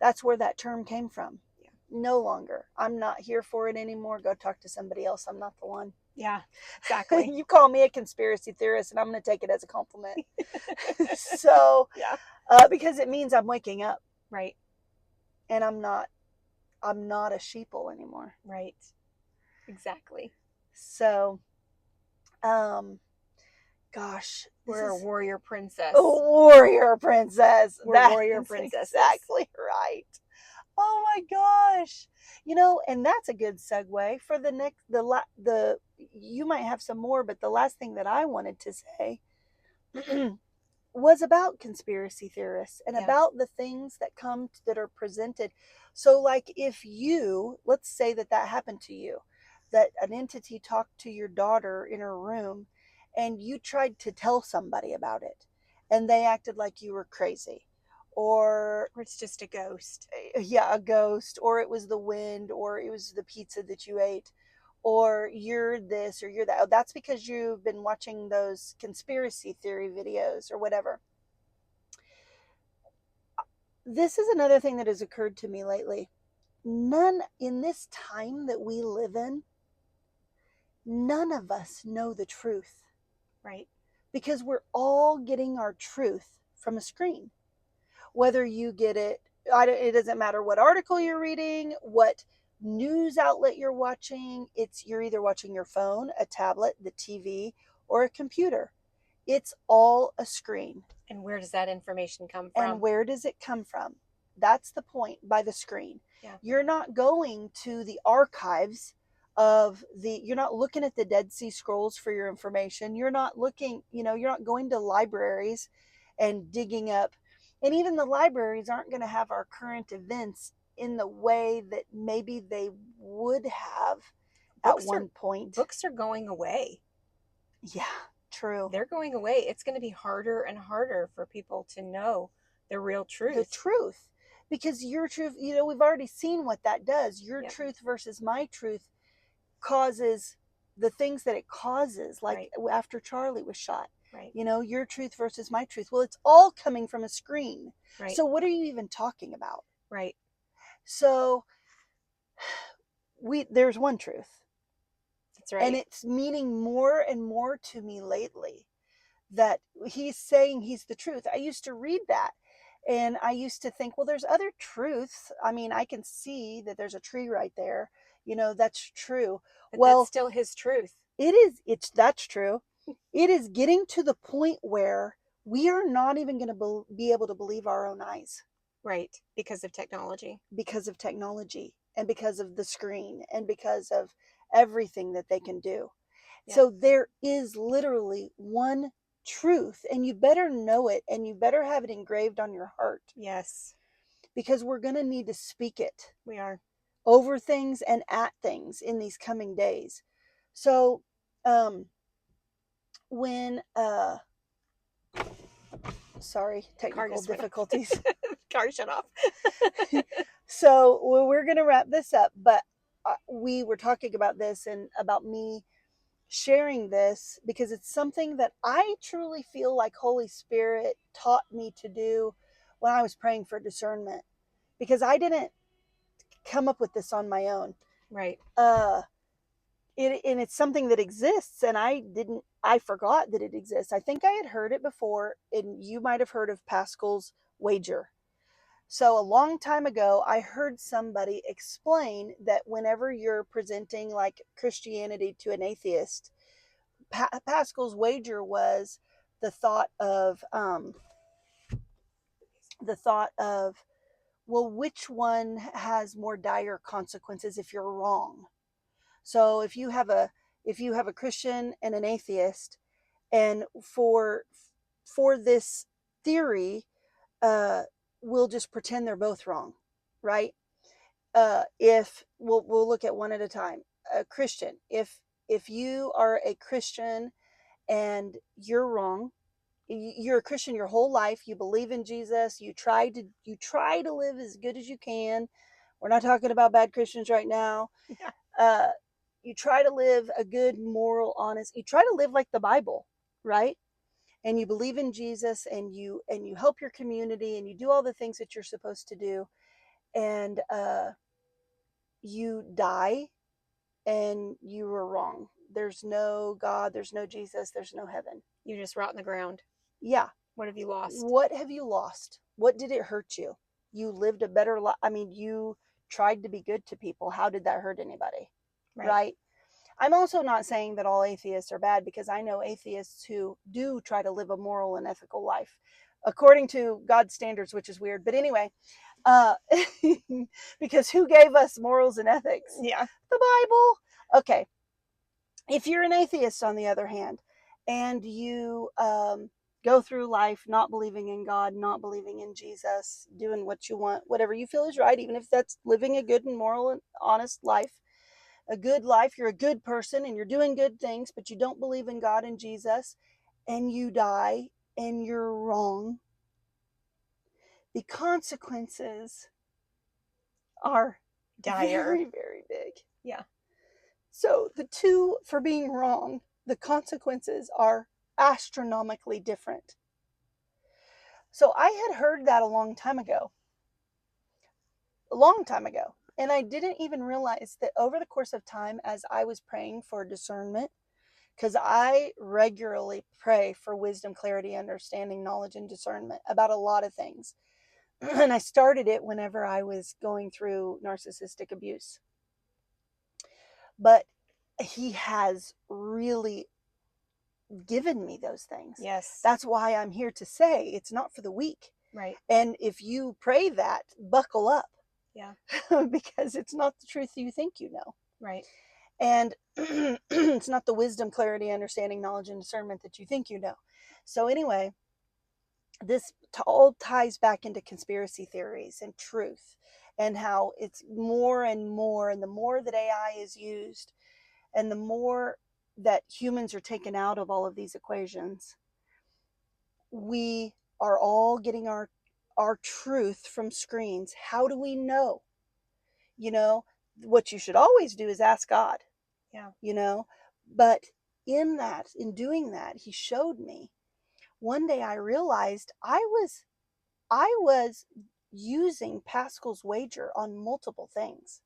[SPEAKER 2] That's where that term came from.
[SPEAKER 1] Yeah.
[SPEAKER 2] No longer. I'm not here for it anymore. Go talk to somebody else. I'm not the one.
[SPEAKER 1] Yeah, exactly.
[SPEAKER 2] You call me a conspiracy theorist and I'm going to take it as a compliment. So,
[SPEAKER 1] yeah.
[SPEAKER 2] Because it means I'm waking up.
[SPEAKER 1] Right.
[SPEAKER 2] And I'm not a sheeple anymore.
[SPEAKER 1] Right. Exactly.
[SPEAKER 2] So, gosh,
[SPEAKER 1] we're a warrior princess.
[SPEAKER 2] A warrior princess.
[SPEAKER 1] We're warrior princesses.
[SPEAKER 2] Exactly right. Oh my gosh. And that's a good segue for the next you might have some more, but the last thing that I wanted to say was about conspiracy theorists and about the things that are presented. So like, if let's say that happened to you, that an entity talked to your daughter in her room and you tried to tell somebody about it and they acted like you were crazy, or
[SPEAKER 1] it's just a ghost.
[SPEAKER 2] Yeah, a ghost, or it was the wind, or it was the pizza that you ate, or you're this or you're that. Oh, that's because you've been watching those conspiracy theory videos or whatever. This is another thing that has occurred to me lately. In this time that we live in, none of us know the truth.
[SPEAKER 1] Right.
[SPEAKER 2] Because we're all getting our truth from a screen. Whether you get it doesn't matter what article you're reading, what news outlet you're watching. You're either watching your phone, a tablet, the TV, or a computer. It's all a screen.
[SPEAKER 1] And where does that information come from?
[SPEAKER 2] And where does it come from? That's the point, by the screen.
[SPEAKER 1] Yeah.
[SPEAKER 2] You're not going to the archives you're not looking at the Dead Sea Scrolls for your information. You're not looking, you're not going to libraries and digging up. And even the libraries aren't going to have our current events in the way that maybe they would have at one point.
[SPEAKER 1] Books are going away.
[SPEAKER 2] Yeah, true.
[SPEAKER 1] They're going away. It's going to be harder and harder for people to know the real truth.
[SPEAKER 2] The truth. Because your truth, we've already seen what that does. Your truth versus my truth causes the things that it causes, like after Charlie was shot.
[SPEAKER 1] Right.
[SPEAKER 2] Your truth versus my truth. Well, it's all coming from a screen.
[SPEAKER 1] Right.
[SPEAKER 2] So what are you even talking about?
[SPEAKER 1] Right.
[SPEAKER 2] So there's one truth.
[SPEAKER 1] That's right.
[SPEAKER 2] And it's meaning more and more to me lately that he's saying he's the truth. I used to read that and I used to think, well, there's other truths. I mean, I can see that there's a tree right there. That's true.
[SPEAKER 1] But that's still his truth.
[SPEAKER 2] That's true. It is getting to the point where we are not even going to be able to believe our own eyes.
[SPEAKER 1] Right. Because of technology.
[SPEAKER 2] Because of technology and because of the screen and because of everything that they can do. Yeah. So there is literally one truth, and you better know it, and you better have it engraved on your heart.
[SPEAKER 1] Yes.
[SPEAKER 2] Because we're going to need to speak it.
[SPEAKER 1] We are.
[SPEAKER 2] Over things and at things in these coming days. So, when sorry, technical difficulties.
[SPEAKER 1] Car shut off.
[SPEAKER 2] So we're going to wrap this up, but we were talking about this and about me sharing this because it's something that I truly feel like Holy Spirit taught me to do when I was praying for discernment, because I didn't come up with this on my own.
[SPEAKER 1] Right.
[SPEAKER 2] And it's something that exists, and I forgot that it exists. I think I had heard it before, and you might have heard of Pascal's wager. So a long time ago, I heard somebody explain that whenever you're presenting like Christianity to an atheist, Pascal's wager was the thought of the thought of, well, which one has more dire consequences if you're wrong? So if you have a Christian and an atheist, and for this theory, uh, we'll just pretend they're both wrong, right? If we'll look at one at a time. A Christian, if you are a Christian and you're wrong, you're a Christian your whole life, you believe in Jesus, you try to live as good as you can. We're not talking about bad Christians right now.
[SPEAKER 1] Yeah.
[SPEAKER 2] uh, you try to live a good, moral, honest, you try to live like the Bible, right? And you believe in Jesus, and you help your community, and you do all the things that you're supposed to do, and you die and you were wrong. There's no God, there's no Jesus, there's no heaven.
[SPEAKER 1] You just rot in the ground.
[SPEAKER 2] Yeah.
[SPEAKER 1] What have you lost?
[SPEAKER 2] What have you lost? What did it hurt you? You lived a better life. I mean, you tried to be good to people. How did that hurt anybody? Right? I'm also not saying that all atheists are bad, because I know atheists who do try to live a moral and ethical life according to God's standards, which is weird. But anyway, uh, because who gave us morals and ethics?
[SPEAKER 1] Yeah.
[SPEAKER 2] The Bible. Okay. If you're an atheist, on the other hand, and you go through life not believing in God, not believing in Jesus, doing what you want, whatever you feel is right, even if that's living a good and moral and honest life, a good life, you're a good person and you're doing good things, but you don't believe in God and Jesus, and you die and you're wrong, the consequences are
[SPEAKER 1] Dire.
[SPEAKER 2] very, very big.
[SPEAKER 1] Yeah.
[SPEAKER 2] So for being wrong, the consequences are astronomically different. So I had heard that a long time ago. And I didn't even realize that over the course of time, as I was praying for discernment, because I regularly pray for wisdom, clarity, understanding, knowledge, and discernment about a lot of things. And I started it whenever I was going through narcissistic abuse. But he has really given me those things.
[SPEAKER 1] Yes.
[SPEAKER 2] That's why I'm here to say it's not for the weak.
[SPEAKER 1] Right.
[SPEAKER 2] And if you pray that, buckle up.
[SPEAKER 1] Yeah.
[SPEAKER 2] Because it's not the truth you think you know.
[SPEAKER 1] Right.
[SPEAKER 2] And it's not the wisdom, clarity, understanding, knowledge, and discernment that you think you know. So anyway, this all ties back into conspiracy theories and truth, and how it's more and more, and the more that AI is used, and the more that humans are taken out of all of these equations, we are all getting our truth from screens. How do we know? You know, what you should always do is ask God.
[SPEAKER 1] Yeah.
[SPEAKER 2] You know, but in doing that, he showed me. One day I realized I was using Pascal's wager on multiple things.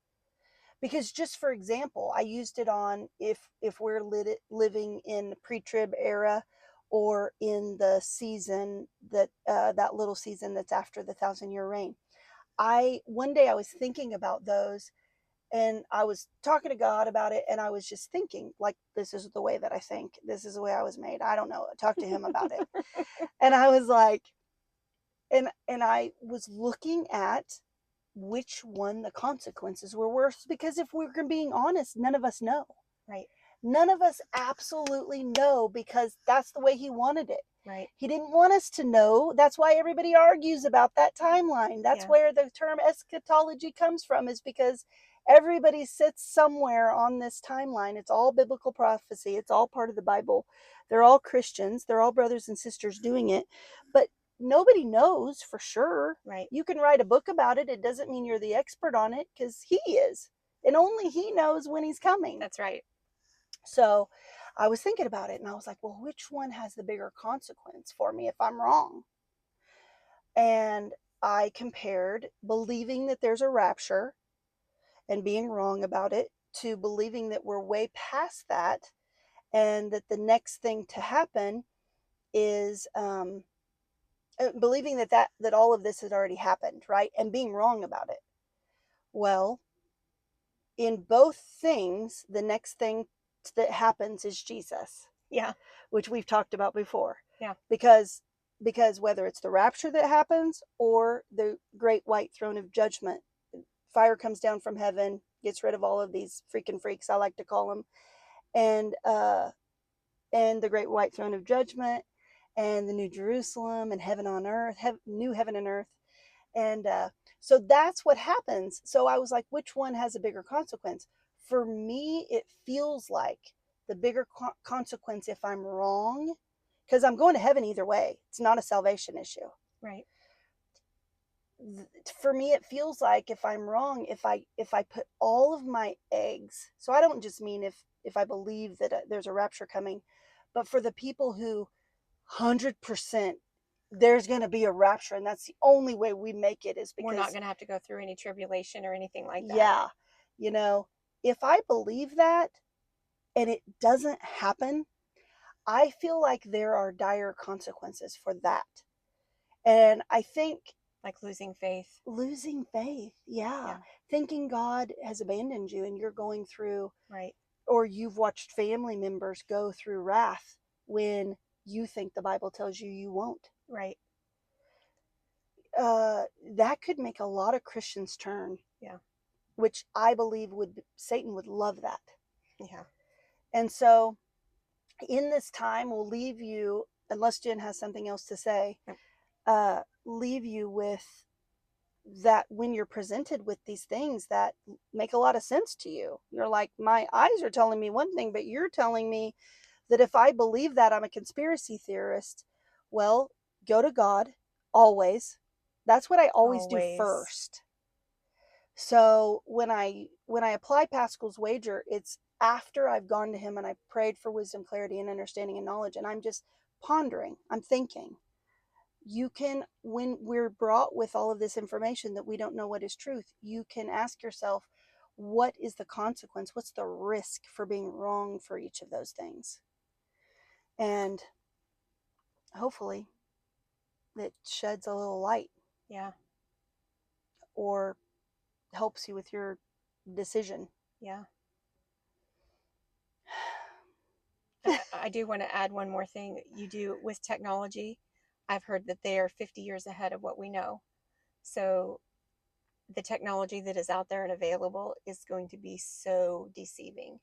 [SPEAKER 2] Because, just for example, I used it on if we're living in the pre-trib era, or in the season that little season that's after the 1,000-year reign. One day I was thinking about those, and I was talking to God about it, and I was just thinking, like, this is the way that I think. This is the way I was made. I don't know. Talk to him about it. And I was like, and I was looking at which one the consequences were worse, because if we're being honest, none of us know.
[SPEAKER 1] Right.
[SPEAKER 2] None of us absolutely know, because that's the way he wanted it.
[SPEAKER 1] Right.
[SPEAKER 2] He didn't want us to know. That's why everybody argues about that timeline. That's where the term eschatology comes from, is because everybody sits somewhere on this timeline. It's all biblical prophecy. It's all part of the Bible. They're all Christians. They're all brothers and sisters doing it. But nobody knows for sure.
[SPEAKER 1] Right.
[SPEAKER 2] You can write a book about it. It doesn't mean you're the expert on it, because he is. And only he knows when he's coming.
[SPEAKER 1] That's right.
[SPEAKER 2] So I was thinking about it, and I was like, well, which one has the bigger consequence for me if I'm wrong? And I compared believing that there's a rapture and being wrong about it, to believing that we're way past that, and that the next thing to happen is believing that all of this had already happened, right? And being wrong about it. Well, in both things, the next thing that happens is Jesus.
[SPEAKER 1] Yeah.
[SPEAKER 2] Which we've talked about before.
[SPEAKER 1] Yeah.
[SPEAKER 2] Because whether it's the rapture that happens or the great white throne of judgment, fire comes down from heaven, gets rid of all of these freaking freaks, I like to call them, and the great white throne of judgment, and the New Jerusalem, and heaven on earth, new heaven and earth, and so that's what happens. So I was like, which one has a bigger consequence? For me, it feels like the bigger consequence if I'm wrong, because I'm going to heaven either way. It's not a salvation issue.
[SPEAKER 1] Right.
[SPEAKER 2] For me, it feels like if I'm wrong, if I put all of my eggs, so I don't just mean if I believe that there's a rapture coming, but for the people who 100% there's going to be a rapture, and that's the only way we make it is because
[SPEAKER 1] we're not going to have to go through any tribulation or anything like that.
[SPEAKER 2] Yeah. You know, if I believe that and it doesn't happen, I feel like there are dire consequences for that. And I think
[SPEAKER 1] like losing faith.
[SPEAKER 2] Yeah. Thinking God has abandoned you and you're going through,
[SPEAKER 1] right,
[SPEAKER 2] or you've watched family members go through wrath when you think the Bible tells you won't.
[SPEAKER 1] Right.
[SPEAKER 2] That could make a lot of Christians turn.
[SPEAKER 1] Yeah.
[SPEAKER 2] Which I believe Satan would love that.
[SPEAKER 1] Yeah.
[SPEAKER 2] And so in this time, we'll leave you, unless Jen has something else to say, leave you with that when you're presented with these things that make a lot of sense to you. You're like, my eyes are telling me one thing, but you're telling me that if I believe that, I'm a conspiracy theorist. Well, go to God, always. That's what I always do first. So when I apply Pascal's wager, it's after I've gone to him and I've prayed for wisdom, clarity, and understanding and knowledge, and I'm just pondering, I'm thinking. You can, when we're brought with all of this information that we don't know what is truth, you can ask yourself, what is the consequence? What's the risk for being wrong for each of those things? And hopefully it sheds a little light.
[SPEAKER 1] Yeah.
[SPEAKER 2] Or helps you with your decision.
[SPEAKER 1] Yeah. I do want to add one more thing. You do with technology. I've heard that they are 50 years ahead of what we know. So the technology that is out there and available is going to be so deceiving.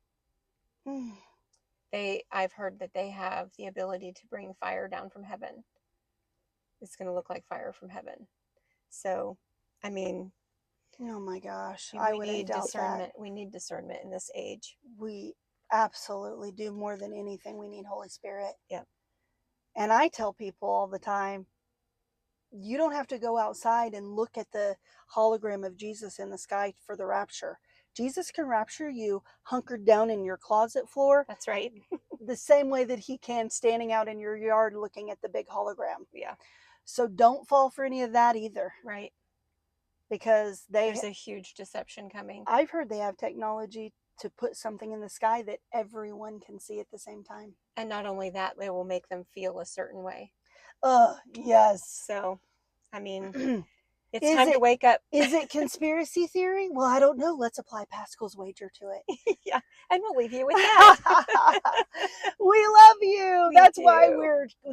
[SPEAKER 1] I've heard that they have the ability to bring fire down from heaven. It's going to look like fire from heaven. So, I mean,
[SPEAKER 2] oh my gosh,
[SPEAKER 1] I wouldn't doubt discernment. We need discernment in this age.
[SPEAKER 2] We absolutely do. More than anything, we need Holy Spirit.
[SPEAKER 1] Yeah.
[SPEAKER 2] And I tell people all the time, you don't have to go outside and look at the hologram of Jesus in the sky for the rapture. Jesus can rapture you hunkered down in your closet floor.
[SPEAKER 1] That's right.
[SPEAKER 2] The same way that he can standing out in your yard looking at the big hologram.
[SPEAKER 1] Yeah.
[SPEAKER 2] So don't fall for any of that either.
[SPEAKER 1] Right.
[SPEAKER 2] Because
[SPEAKER 1] there's a huge deception coming.
[SPEAKER 2] I've heard they have technology to put something in the sky that everyone can see at the same time.
[SPEAKER 1] And not only that, they will make them feel a certain way.
[SPEAKER 2] Yes.
[SPEAKER 1] So, I mean, it's time to wake up.
[SPEAKER 2] Is it conspiracy theory? Well, I don't know. Let's apply Pascal's wager to it.
[SPEAKER 1] Yeah, and we'll leave you with that.
[SPEAKER 2] We love you.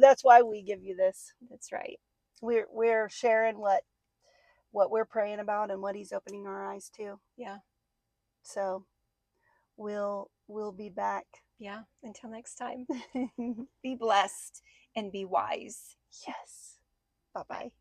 [SPEAKER 2] That's why we give you this.
[SPEAKER 1] That's right.
[SPEAKER 2] We're sharing what we're praying about and what he's opening our eyes to.
[SPEAKER 1] Yeah.
[SPEAKER 2] So we'll be back.
[SPEAKER 1] Yeah. Until next time. Be blessed and be wise.
[SPEAKER 2] Yes. Bye-bye.